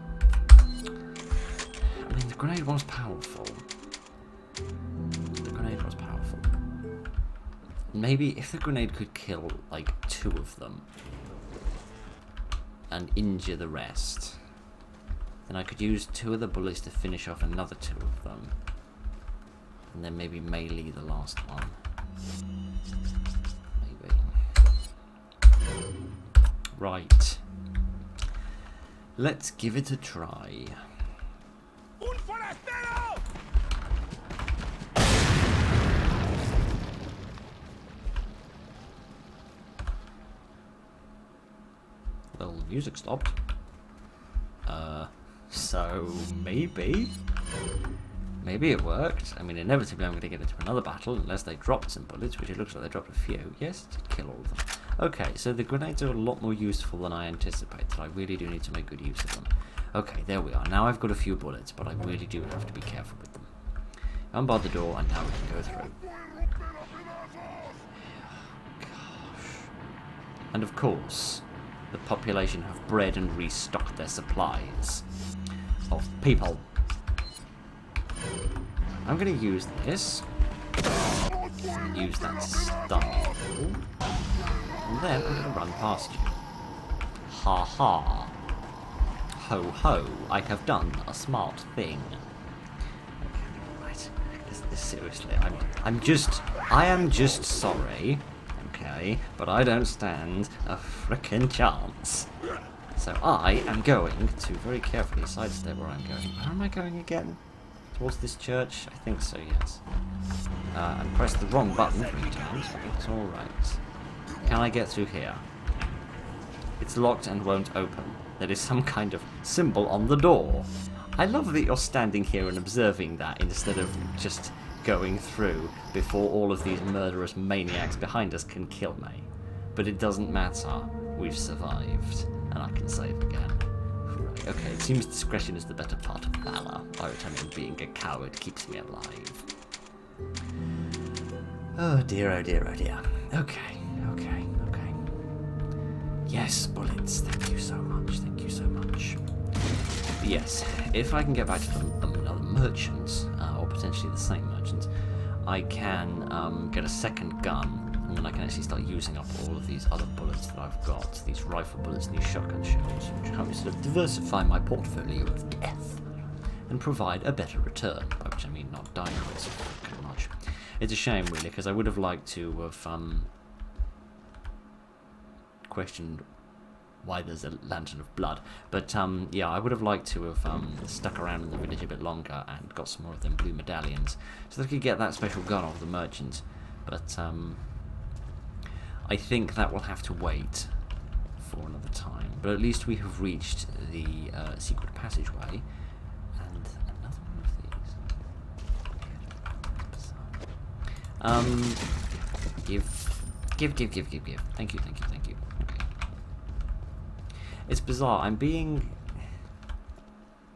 I mean the grenade was powerful. The grenade was powerful. Maybe if the grenade could kill like 2 of them and injure the rest, then I could use 2 of the bullets to finish off another 2 of them. And then maybe melee the last one. Maybe. Right. Let's give it a try. Well, the music stopped. So maybe it worked. I mean, inevitably I'm going to get into another battle unless they dropped some bullets, which it looks like they dropped a few. Yes, to kill all of them. Okay, so the grenades are a lot more useful than I anticipated. I really do need to make good use of them. Okay, there we are. Now I've got a few bullets, but I really do have to be careful with them. Unbar the door, and now we can go through. Gosh. And of course, the population have bred and restocked their supplies of people. I'm going to use this. Use that to stun you. And then I'm going to run past you. Ha ha. Ho ho, I have done a smart thing. Okay, right. Seriously, I am just sorry. Okay, but I don't stand a frickin' chance. So I am going to very carefully sidestep where I'm going. Where am I going again? towards this church? I think so, yes. And press the wrong button 3 times, but it's alright. Can I get through here? It's locked and won't open. There is some kind of symbol on the door. I love that you're standing here and observing that instead of just going through before all of these murderous maniacs behind us can kill me. But it doesn't matter. We've survived, and I can save again. Right, okay, it seems discretion is the better part of valor, by which I mean being a coward keeps me alive. Oh dear, oh dear, oh dear. Okay, okay, okay. Yes, bullets. Thank you so much, thank you so much. But yes, if I can get back to the merchants, or potentially the same merchants, I can get a second gun, and then I can actually start using up all of these other bullets that I've got, these rifle bullets and these shotgun shells, which help me sort of diversify my portfolio of death, and provide a better return, by which I mean not dying quite so fucking much. It's a shame, really, because I would have liked to have questioned why there's a lantern of blood, but yeah, I would have liked to have stuck around in the village a bit longer and got some more of them blue medallions, so that I could get that special gun off the merchant, but I think that will have to wait for another time, but at least we have reached the secret passageway, and another one of these. Give. Thank you. Okay. It's bizarre. I'm being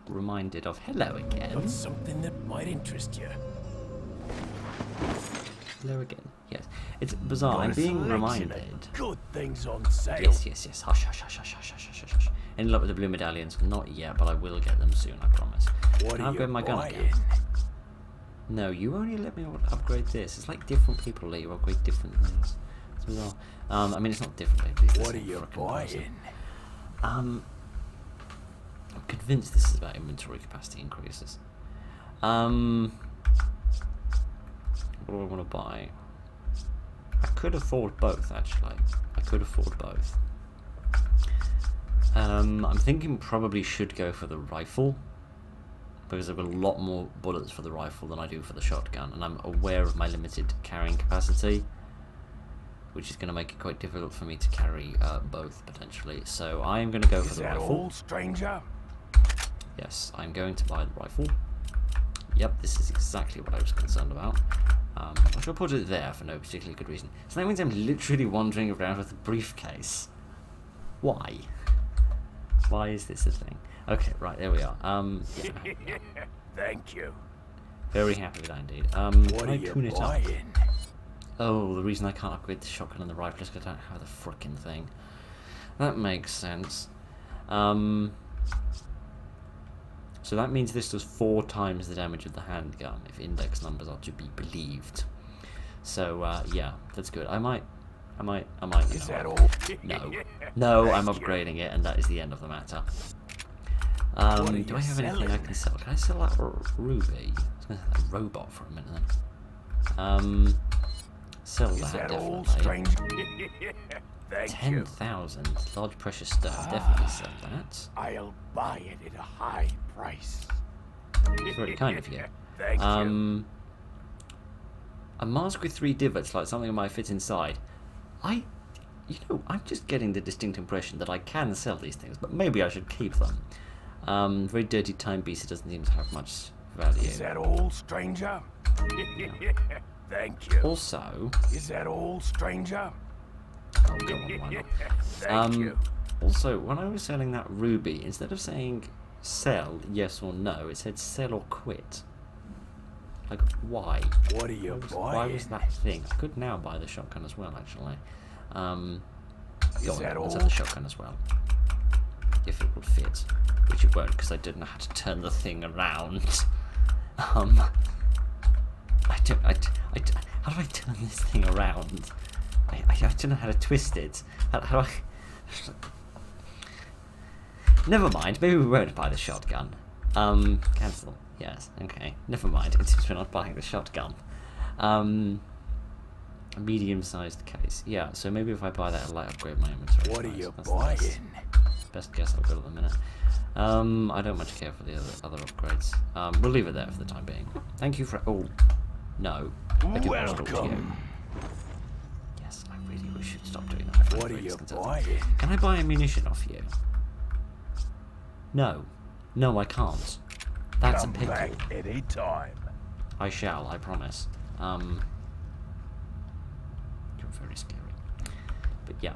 reminded of hello again. But something that might interest you. Hello again. Yes. It's bizarre. I'm being reminded. Good things on sale. Yes. Hush. In love with the blue medallions? Not yet, but I will get them soon, I promise. What are you my gun buying? again. No, you only let me upgrade this. It's like different people let you upgrade different things. It's bizarre. I mean, it's not different. What are you buying? I'm convinced this is about inventory capacity increases. What do I want to buy? I could afford both, actually. I could afford both. I'm thinking probably should go for the rifle, because I've got a lot more bullets for the rifle than I do for the shotgun, and I'm aware of my limited carrying capacity, which is going to make it quite difficult for me to carry both, potentially. So I'm going to go for the rifle. All, stranger? Yes, I'm going to buy the rifle. Yep, this is exactly what I was concerned about. I shall put it there for no particularly good reason. So that means I'm literally wandering around with a briefcase. Why? Why is this a thing? Okay, right, there we are. Yeah. Thank you. Very happy with that indeed. What can are I you tune it up? buying? Oh, the reason I can't upgrade the shotgun and the rifle is because I don't have the frickin' thing. That makes sense. So that means this does 4 times the damage of the handgun, if index numbers are to be believed. So, yeah, that's good. I might. Is that all? No, I'm upgrading it, and that is the end of the matter. Do I have anything I can sell? Can I sell that ruby? I was going to say that robot for a minute then. Sell that, definitely. Thank 10,000 large precious stuff. Definitely sell that. I'll buy it at a high price. It's very kind of you. Thank you. A mask with 3 divots, like something might fit inside. I'm just getting the distinct impression that I can sell these things, but maybe I should keep them. Very dirty timepiece. It doesn't seem to have much value. Is that all, stranger? Thank you. Also, is that all, stranger? Oh, go on, why not? Thank you. Also, when I was selling that ruby, instead of saying sell, yes or no, it said sell or quit. Like, why? What are you buying? Why was that thing? I could now buy the shotgun as well, actually. Go on, let's have the shotgun as well. If it would fit. Which it won't, because I don't know how to turn the thing around. How do I turn this thing around? I don't know how to twist it. How do I... Never mind, maybe we won't buy the shotgun. Cancel. Yes, okay. Never mind, it seems we're not buying the shotgun. A medium-sized case. Yeah, so maybe if I buy that, it'll upgrade my inventory. What are you buying? Best guess I've got at the minute. I don't much care for the other upgrades. We'll leave it there for the time being. Thank you for... Oh, no. I do want to talk to you. Yes, I really wish you'd stop doing that. What are you buying? Can I buy ammunition off you? No. No, I can't. That's Come a pickle. back any time. I shall, I promise. You're very scary. But yeah.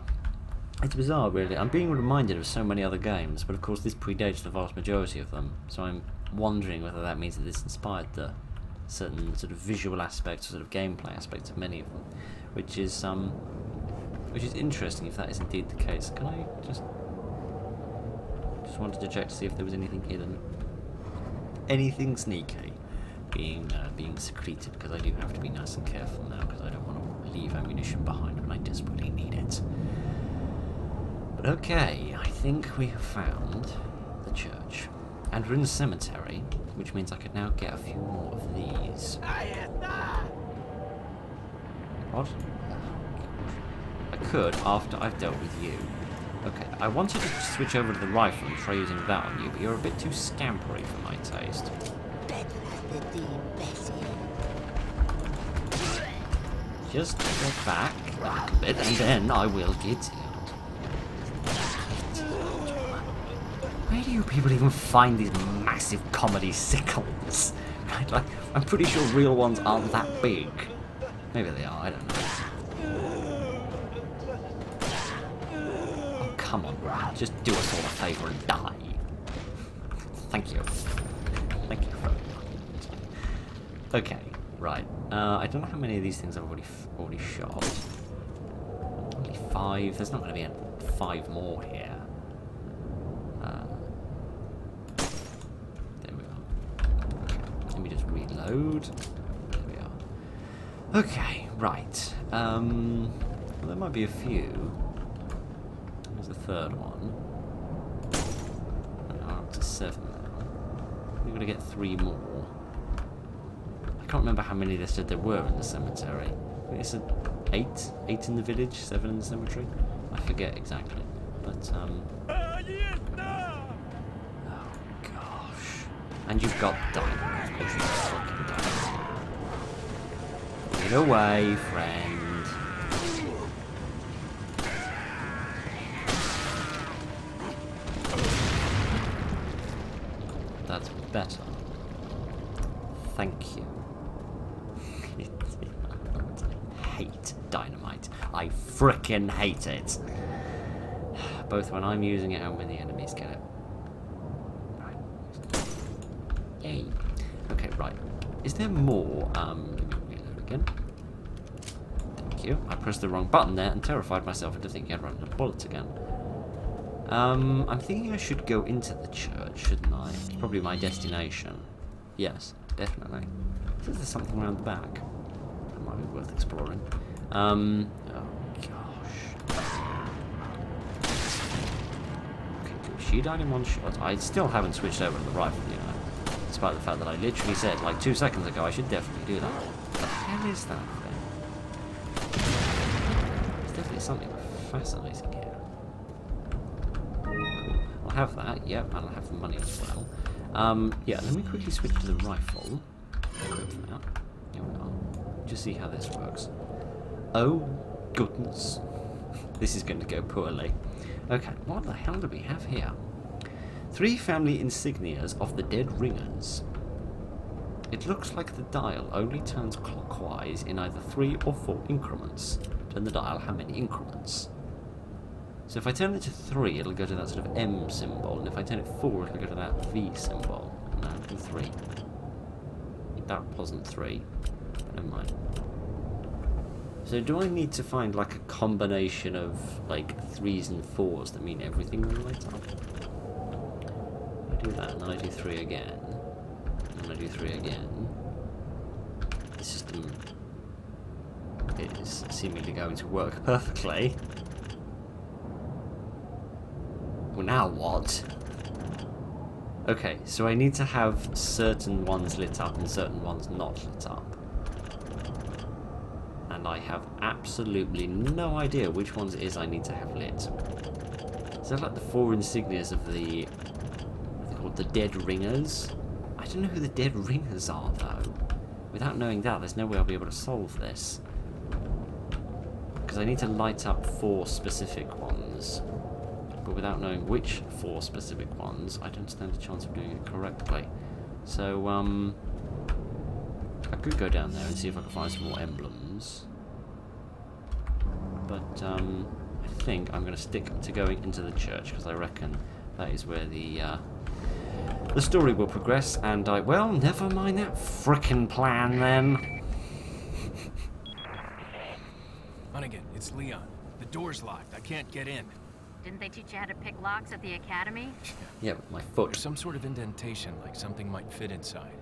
It's bizarre, really. I'm being reminded of so many other games, but of course this predates the vast majority of them, so I'm wondering whether that means that this inspired the certain sort of visual aspects, or sort of gameplay aspects of many of them, which is interesting if that is indeed the case. Can I just wanted to check to see if there was anything hidden, anything sneaky being secreted, because I do have to be nice and careful now, because I don't want to leave ammunition behind when I desperately need it. But okay, I think we have found the church. And we're in the cemetery, which means I could now get a few more of these. What? I could after I've dealt with you. Okay, I wanted to switch over to the rifle and try using that on you, but you're a bit too scampery for my taste. Just go back a little bit, and then I will get you. Where do you people even find these massive comedy sickles? Right, like, I'm pretty sure real ones aren't that big. Maybe they are, I don't know. Oh, come on, Brad. Just do us all a favour and die. Thank you. Thank you very much. Okay, right. I don't know how many of these things I've already shot. Only 5. There's not going to be 5 more here. There we are. Let me just reload. There we are. Okay, right. Well, there might be a few. There's the third one. We are up to 7 now. We're going to get 3 more. I can't remember how many they said there were in the cemetery. I think they said 8? 8 in the village, 7 in the cemetery? I forget exactly. But, oh gosh. And you've got dynamite. Of course you've got fucking dynamite. Get away, friend. That's better. Thank you. I hate dynamite. I frickin' hate it. Both when I'm using it and when the enemies get it. Right. Yay. Okay, right. Is there more? Let me reload again. Thank you. I pressed the wrong button there and terrified myself into thinking I'd run out of bullets again. I'm thinking I should go into the church, shouldn't I? It's probably my destination. Yes, definitely. Is there something around the back? That might be worth exploring. Oh gosh. Okay, good. She died in one shot. I still haven't switched over to the rifle, you know. Despite the fact that I literally said, like 2 seconds ago, I should definitely do that. What the hell is that thing? There's definitely something fascinating here. I'll have that, yep, and I'll have the money as well. Yeah, let me quickly switch to the rifle. Equip that. Here we are. Just see how this works. Oh, goodness. This is going to go poorly. Okay, what the hell do we have here? 3 family insignias of the dead ringers. It looks like the dial only turns clockwise in either 3 or 4 increments. Turn the dial how many increments? So if I turn it to 3, it'll go to that sort of M symbol, and if I turn it 4, it'll go to that V symbol. No, do 3. That wasn't 3. Never mind. So do I need to find like a combination of like 3s and 4s that mean everything will light up? I do that, and then I do 3 again. And then I do 3 again. The system is seemingly going to work perfectly. Well, now what? Okay, so I need to have certain ones lit up and certain ones not lit up. And I have absolutely no idea which ones it is I need to have lit. Is that like the 4 insignias of the called the Dead Ringers. I don't know who the Dead Ringers are, though. Without knowing that, there's no way I'll be able to solve this. Because I need to light up 4 specific ones. But without knowing which 4 specific ones, I don't stand a chance of doing it correctly. So, I could go down there and see if I can find some more emblems. But, I think I'm going to stick to going into the church, because I reckon that is where the story will progress, and well, never mind that frickin' plan, then. Hunnigan, it's Leon. The door's locked. I can't get in. Didn't they teach you how to pick locks at the academy? Yeah, with my foot. There's some sort of indentation, like something might fit inside.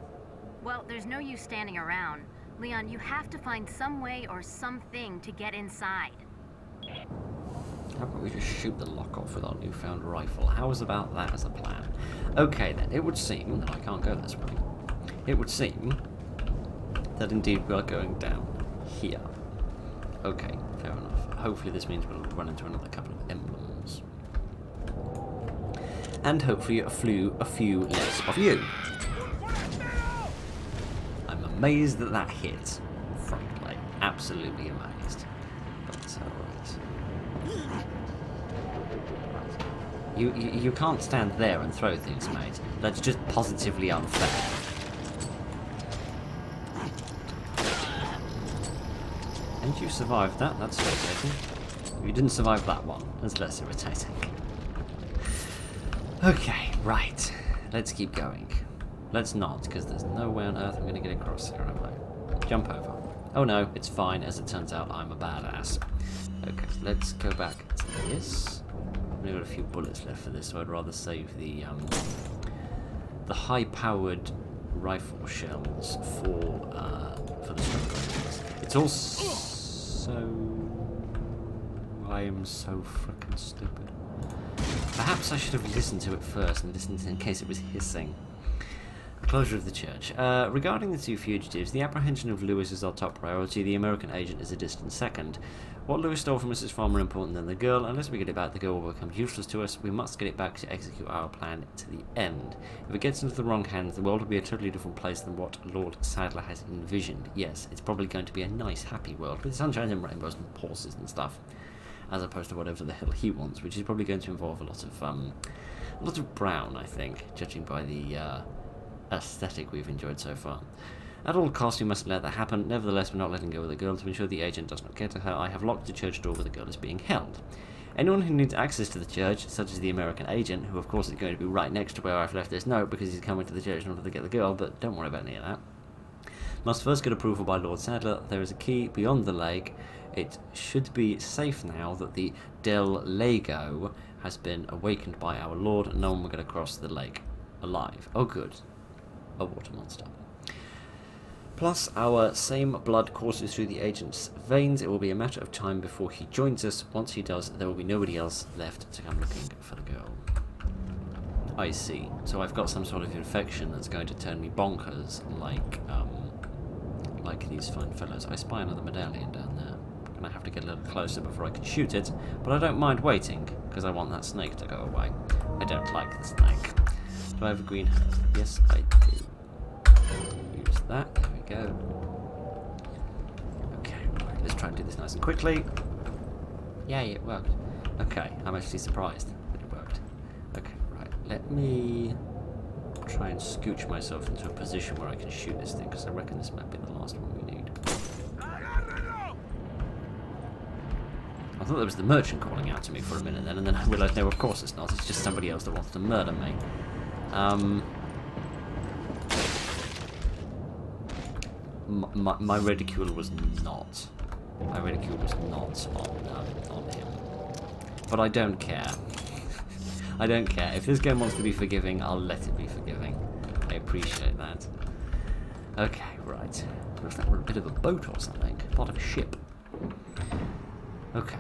Well, there's no use standing around. Leon, you have to find some way or something to get inside. How about we just shoot the lock off with our newfound rifle? How's about that as a plan? Okay then, it would seem that I can't go this way. It would seem that indeed we are going down here. Okay, fair enough. Hopefully this means we'll run into another couple of emblems. And hopefully a few less of you. I'm amazed that that hit, frankly. Absolutely amazed. But, alright. You can't stand there and throw things, mate. That's just positively unfair. And you survived that, that's irritating. You didn't survive that one, that's less irritating. Okay, right. Let's keep going. Let's not, because there's no way on earth I'm going to get across here, am I? Jump over. Oh no, it's fine, as it turns out I'm a badass. Okay, let's go back to this. I've only got a few bullets left for this, so I'd rather save the high-powered rifle shells for the shotguns. It's also... I am so frickin' stupid. Perhaps I should have listened to it first and listened in case it was hissing. Closure of the church. Regarding the 2 fugitives, the apprehension of Lewis is our top priority. The American agent is a distant second. What Lewis stole from us is far more important than the girl. Unless we get it back, the girl will become useless to us. We must get it back to execute our plan to the end. If it gets into the wrong hands, the world will be a totally different place than what Lord Sadler has envisioned. Yes, it's probably going to be a nice, happy world with sunshine and rainbows and horses and stuff, as opposed to whatever the hell he wants, which is probably going to involve a lot of brown, I think, judging by the aesthetic we've enjoyed so far. At all costs, we mustn't let that happen. Nevertheless, we're not letting go of the girl to ensure the agent does not get to her. I have locked the church door where the girl is being held. Anyone who needs access to the church, such as the American agent, who of course is going to be right next to where I've left this note because he's coming to the church in order to get the girl, but don't worry about any of that, must first get approval by Lord Sadler. There is a key beyond the lake. It should be safe now that the Del Lago has been awakened by our lord, and no one will get across the lake alive. Oh good. A water monster. Plus, our same blood courses through the agent's veins. It will be a matter of time before he joins us. Once he does, there will be nobody else left to come looking for the girl. I see. So I've got some sort of infection that's going to turn me bonkers, like these fine fellows. I spy another medallion down there. And I have to get a little closer before I can shoot it, but I don't mind waiting, because I want that snake to go away. I don't like the snake. Do I have a green herb? Yes, I do. Use that. There we go. Okay, right, let's try and do this nice and quickly. Yay, it worked. Okay, I'm actually surprised that it worked. Okay, right, let me try and scooch myself into a position where I can shoot this thing, because I reckon this might be the last one we need. I thought that was the merchant calling out to me for a minute then, and then I realised, no, of course it's not. It's just somebody else that wants to murder me. My ridicule was not. My ridicule was not on him. But I don't care. I don't care. If this game wants to be forgiving, I'll let it be forgiving. I appreciate that. Okay, right. Looks like we're a bit of a boat or something. Part of a ship. Okay.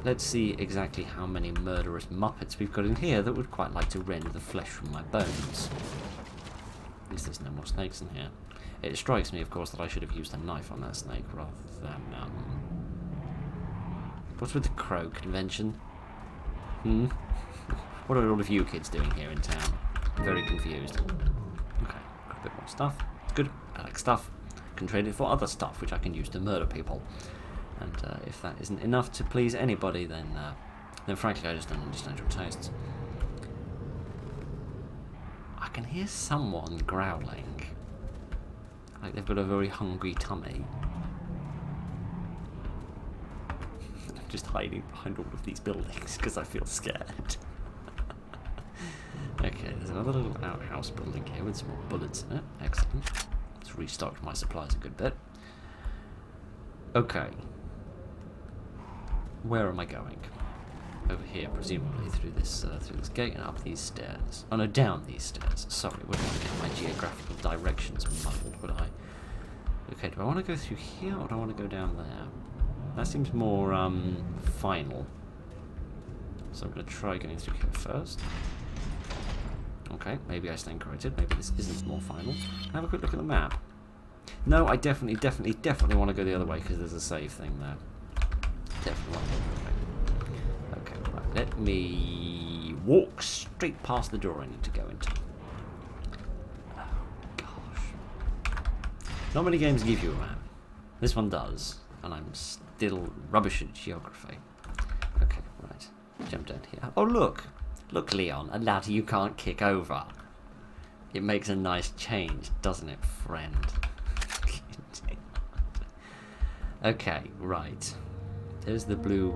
Let's see exactly how many murderous muppets we've got in here that would quite like to rend the flesh from my bones. At least there's no more snakes in here. It strikes me, of course, that I should have used a knife on that snake rather than, What's with the crow convention? What are all of you kids doing here in town? Very confused. Okay, got a bit more stuff. Good. I like stuff. Can trade it for other stuff, which I can use to murder people. And if that isn't enough to please anybody, then frankly I just don't understand your tastes. I can hear someone growling. Like they've got a very hungry tummy. I'm just hiding behind all of these buildings because I feel scared. Okay, there's another little outhouse building here with some more bullets in it. Excellent. It's restocked my supplies a good bit. Okay. Where am I going? Over here, presumably through this gate and up these stairs. Oh no, down these stairs. Sorry, wouldn't want to get my geographical directions muddled, would I? Okay, do I want to go through here or do I want to go down there? That seems more final. So I'm going to try going through here first. Okay, maybe I stand corrected. Maybe this isn't more final. Have a quick look at the map. No, I definitely want to go the other way because there's a save thing there. Definitely want to go the other way. Okay, right. Let me walk straight past the door I need to go into. Oh, gosh. Not many games give you a map. This one does, and I'm still rubbish at geography. Okay, right. Jump down here. Oh, look! Look, Leon, a ladder you can't kick over. It makes a nice change, doesn't it, friend? Okay, right. There's the blue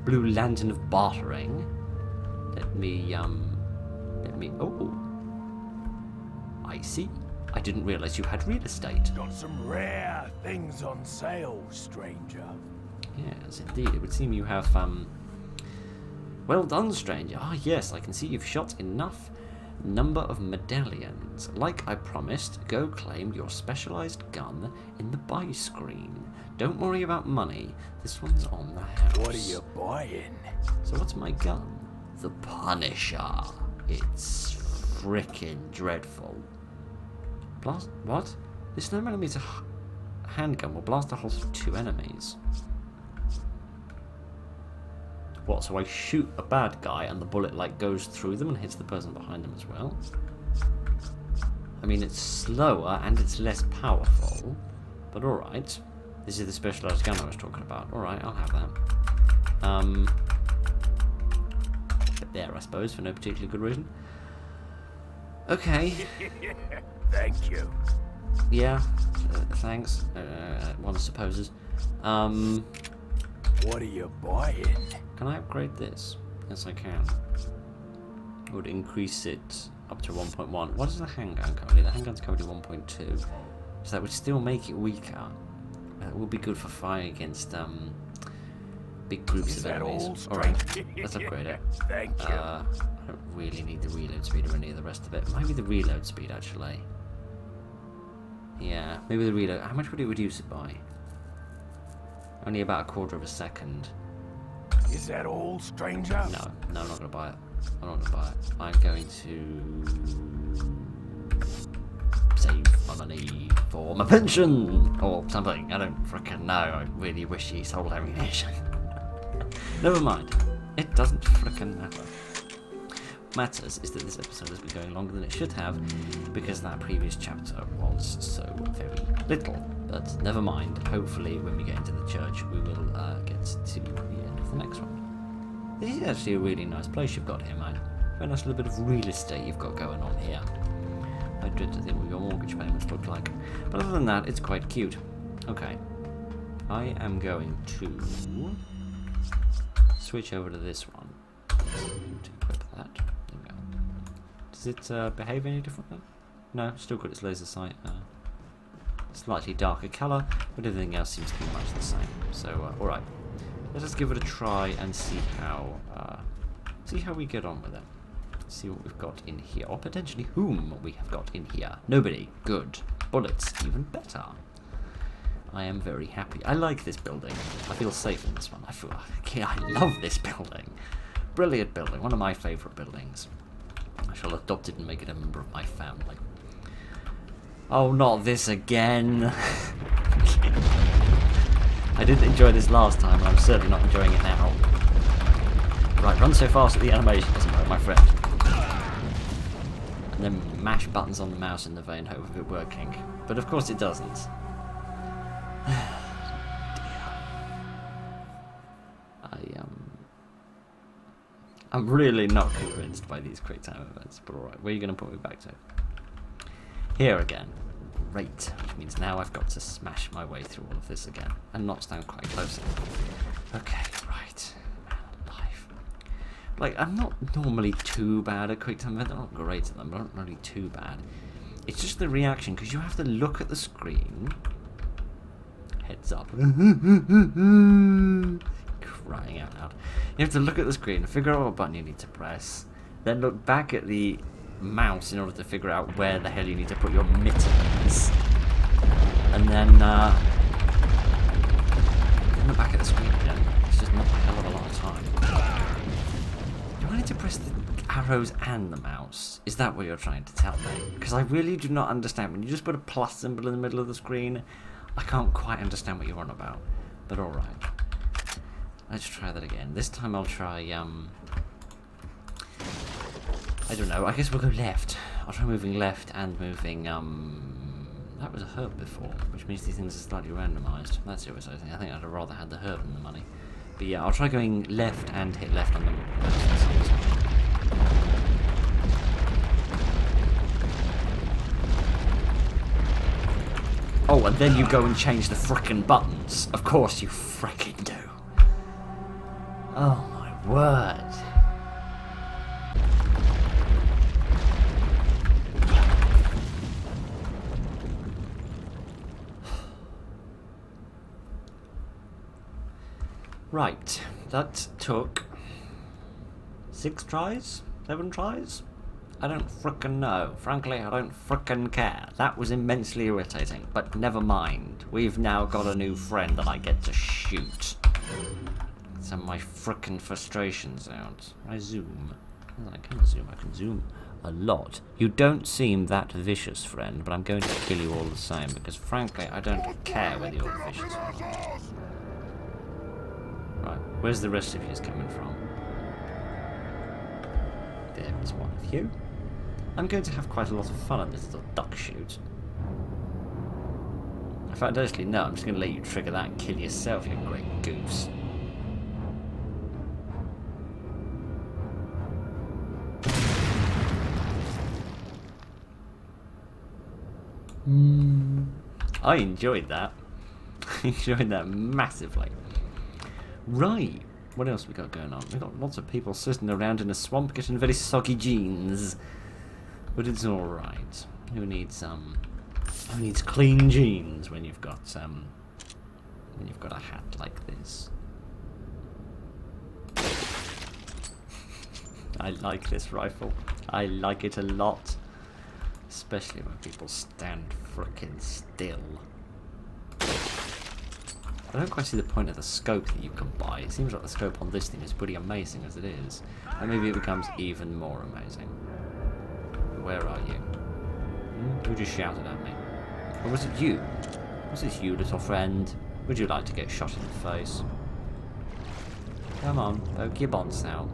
lantern of bartering. Let me, oh. I see. I didn't realize you had real estate. Got some rare things on sale, stranger. Yes, indeed. It would seem you have, well done, stranger. Ah, yes, I can see you've shot enough number of medallions. Like I promised, go claim your specialized gun in the buy screen. Don't worry about money. This one's on the house. What are you buying? So what's my gun? The Punisher. It's frickin' dreadful. Blast... What? This 9mm handgun will blast a hole through 2 enemies. What, so I shoot a bad guy and the bullet like goes through them and hits the person behind them as well? I mean, it's slower and it's less powerful, but alright. This is the specialized gun I was talking about. Alright, I'll have that. But there, I suppose, for no particularly good reason. Okay. Thank you. Yeah, thanks, one supposes. What are you buying? Can I upgrade this? Yes, I can. It would increase it up to 1.1. What is the handgun currently? The handgun's currently 1.2. So that would still make it weaker. It would be good for fighting against big groups of enemies. Alright, let's upgrade it. Thank you. I don't really need the reload speed or any of the rest of it. Maybe the reload speed, actually. Yeah, maybe the reload. How much would it reduce it by? Only about a quarter of a second. Is that all, stranger? No, I'm not going to buy it. I'm not going to buy it. I'm going to save my money for my pension or something. I don't frickin' know. I really wish he sold ammunition. Never mind. It doesn't frickin' matter. What matters is that this episode has been going longer than it should have because that previous chapter was so very little. But never mind. Hopefully, when we get into the church, we will get to the end of the next one. This is actually a really nice place you've got here, man. Very nice little bit of real estate you've got going on here. I dread to think what your mortgage payments look like. But other than that, it's quite cute. Okay. I am going to switch over to this one. To equip that. There we go. Does it behave any differently? No, still got its laser sight. Slightly darker colour, but everything else seems to be much the same. So, alright. Let us give it a try and see how we get on with it. See what we've got in here, or potentially whom we have got in here. Nobody. Good. Bullets. Even better. I am very happy. I like this building. I feel safe in this one. I love this building. Brilliant building. One of my favourite buildings. I shall adopt it and make it a member of my family. Oh, not this again. I didn't enjoy this last time, and I'm certainly not enjoying it now. Right, run so fast that the animation doesn't work, my friend. and then mash buttons on the mouse in the vain hope of it working. But of course it doesn't. I'm really not convinced by these quick time events, but alright, where are you going to put me back to? Here again. Great, which means now I've got to smash my way through all of this again, and not stand quite close enough. Okay, right. Man alive. Like, I'm not normally too bad at quick time events, I'm not great at them, but I'm not really too bad. It's just the reaction, because you have to look at the screen. Heads up. Crying out loud. You have to look at the screen, figure out what button you need to press, then look back at the mouse in order to figure out where the hell you need to put your mittens, and then look back at the screen again. It's just not a hell of a lot of time. Do I need to press the arrows and the mouse? Is that what you're trying to tell me? Because I really do not understand. When you just put a plus symbol in the middle of the screen, I can't quite understand what you're on about. But alright. Let's try that again. This time I'll try, I don't know, I guess we'll go left. I'll try moving left and moving, that was a herb before, which means these things are slightly randomised. That's irritating. I think I'd have rather had the herb than the money. But yeah, I'll try going left and hit left on the mouse. Oh, and then you go and change the frickin' buttons. Of course you frickin' do. Oh my word. Right, that took 6 tries? 7 tries? I don't frickin' know. Frankly, I don't frickin' care. That was immensely irritating, but never mind. We've now got a new friend that I get to shoot. Some of my frickin' frustrations out. I zoom. I can zoom a lot. You don't seem that vicious, friend, but I'm going to kill you all the same, because frankly, I don't care whether you're vicious or not. Right, where's the rest of you coming from? There's one of you. I'm going to have quite a lot of fun at this little duck shoot. In fact, actually, no, I'm just going to let you trigger that and kill yourself, you great goose. I enjoyed that. I enjoyed that massively. Right, what else we got going on? We got lots of people sitting around in a swamp getting very soggy jeans, but it's all right. Who needs clean jeans when you've got a hat like this? I like this rifle. I like it a lot, especially when people stand frickin' still. I don't quite see the point of the scope that you can buy. It seems like the scope on this thing is pretty amazing as it is. And maybe it becomes even more amazing. Where are you? Who just shouted at me? Or was it you? Was it you, little friend? Would you like to get shot in the face? Come on, poke your bonds out.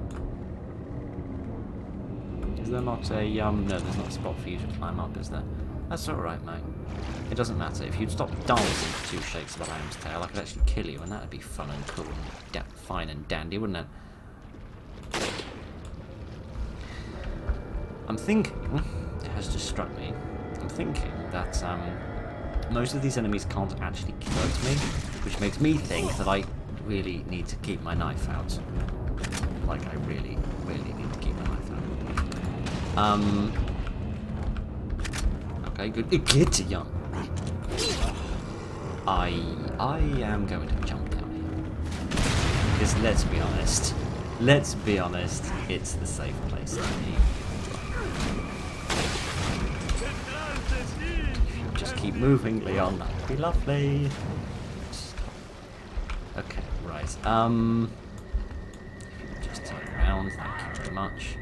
Is there not a, no, there's not a spot for you to climb up, is there? That's alright, mate. It doesn't matter. If you'd stop dancing for 2 shakes of a lamb's tail, I could actually kill you, and that'd be fun and cool and fine and dandy, wouldn't it? I'm thinking, it has just struck me, I'm thinking that most of these enemies can't actually hurt me, which makes me think that I really need to keep my knife out. Like, I really, really need to keep my knife out. Okay, good. Get young. I am going to jump down here. Because let's be honest, it's the safe place to be. If you just keep moving, Leon, that would be lovely. Okay, right. If you just turn around, thank you very much.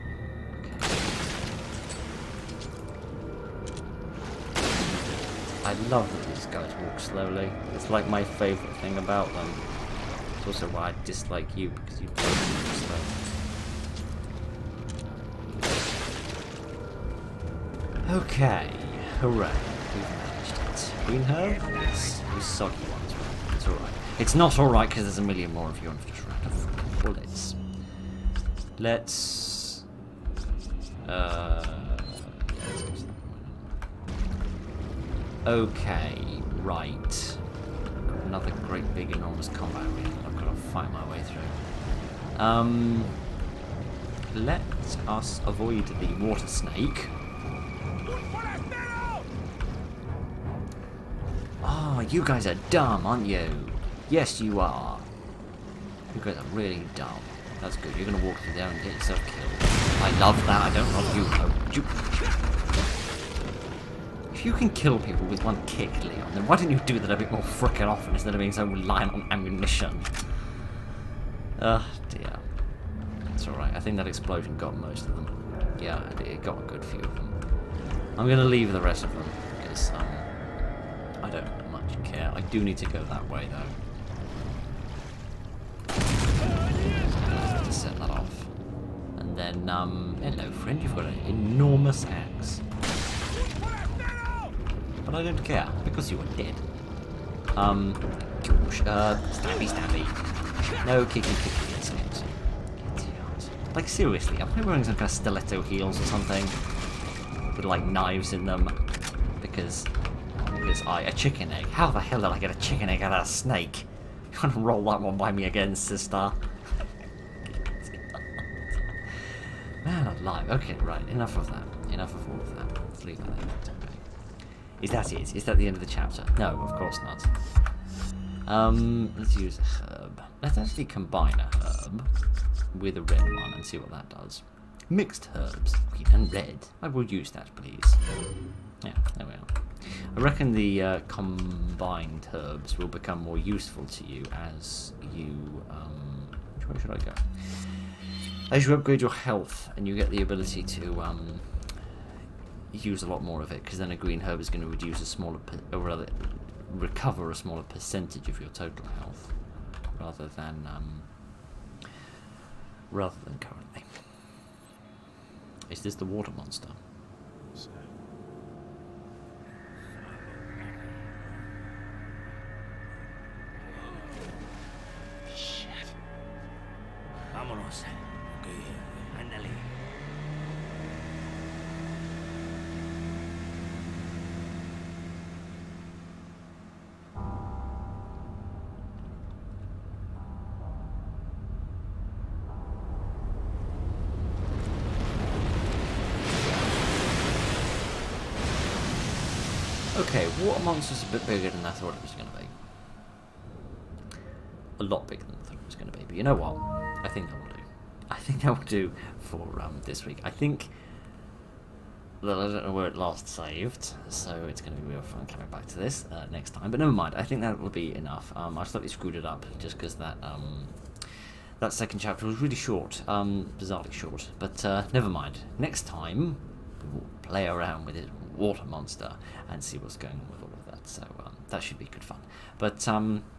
I love that these guys walk slowly. It's like my favourite thing about them. It's also why I dislike you, because you don't walk slow. Okay, hooray, we've managed it. Green herb? Yes, those soggy ones, right? It's alright. It's not alright because there's a million more of you and just out of bullets. Let's... yeah, let's go to that one. Okay, right. Got another great big enormous combat arena I've got to fight my way through. Let us avoid the water snake. Oh, you guys are dumb, aren't you? Yes, you are. You guys are really dumb. That's good. You're gonna walk through there and get yourself killed. I love that. I don't love you, though. If you can kill people with one kick, Leon, then why don't you do that a bit more frickin' often instead of being so reliant on ammunition? Dear. It's alright. I think that explosion got most of them. Yeah, it got a good few of them. I'm gonna leave the rest of them because I don't much care. I do need to go that way though. To set that off. And then, hello friend, you've got an enormous axe. But I don't care, because you are dead. Stabby. No, kicky, insect. Idiot. Like, seriously, am I wearing some kind of stiletto heels or something? With, like, knives in them? Because a chicken egg. How the hell did I get a chicken egg out of a snake? You want to roll that one by me again, sister? Man alive. Okay, right. Enough of that. Enough of all of that. Let's leave that there. Okay. Is that it? Is that the end of the chapter? No, of course not. Let's use a herb. Let's actually combine a herb with a red one and see what that does. Mixed herbs, green and red. I will use that, please. Yeah, there we are. I reckon the combined herbs will become more useful to you as you... which way should I go? As you upgrade your health and you get the ability to use a lot more of it, because then a green herb is going to reduce a smaller... or rather, recover a smaller percentage of your total health, rather than currently. Is this the water monster? Shit. Vámonos. Okay. Ándale. Okay, water monster's a bit bigger than I thought it was going to be. A lot bigger than I thought it was going to be. But you know what? I think that will do. I think that will do for this week. I think that I don't know where it last saved, so it's going to be real fun coming back to this next time. But never mind. I think that will be enough. I slightly screwed it up just because that that second chapter was really short, bizarrely short. But never mind. Next time we will play around with it. Water monster and see what's going on with all of that, so that should be good fun. But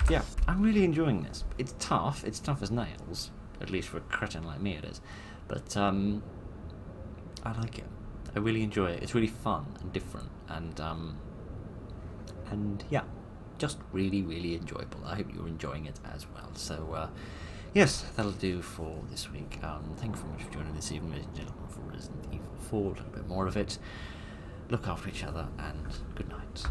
yeah, I'm really enjoying this. It's tough as nails, at least for a cretin like me it is, but I like it. I really enjoy it. It's really fun and different, and yeah, just really enjoyable. I hope you're enjoying it as well. So yes, that'll do for this week. Thank you very much for joining this evening, ladies and gentlemen, for Resident Evil 4, a little bit more of it. Look after each other, and good night.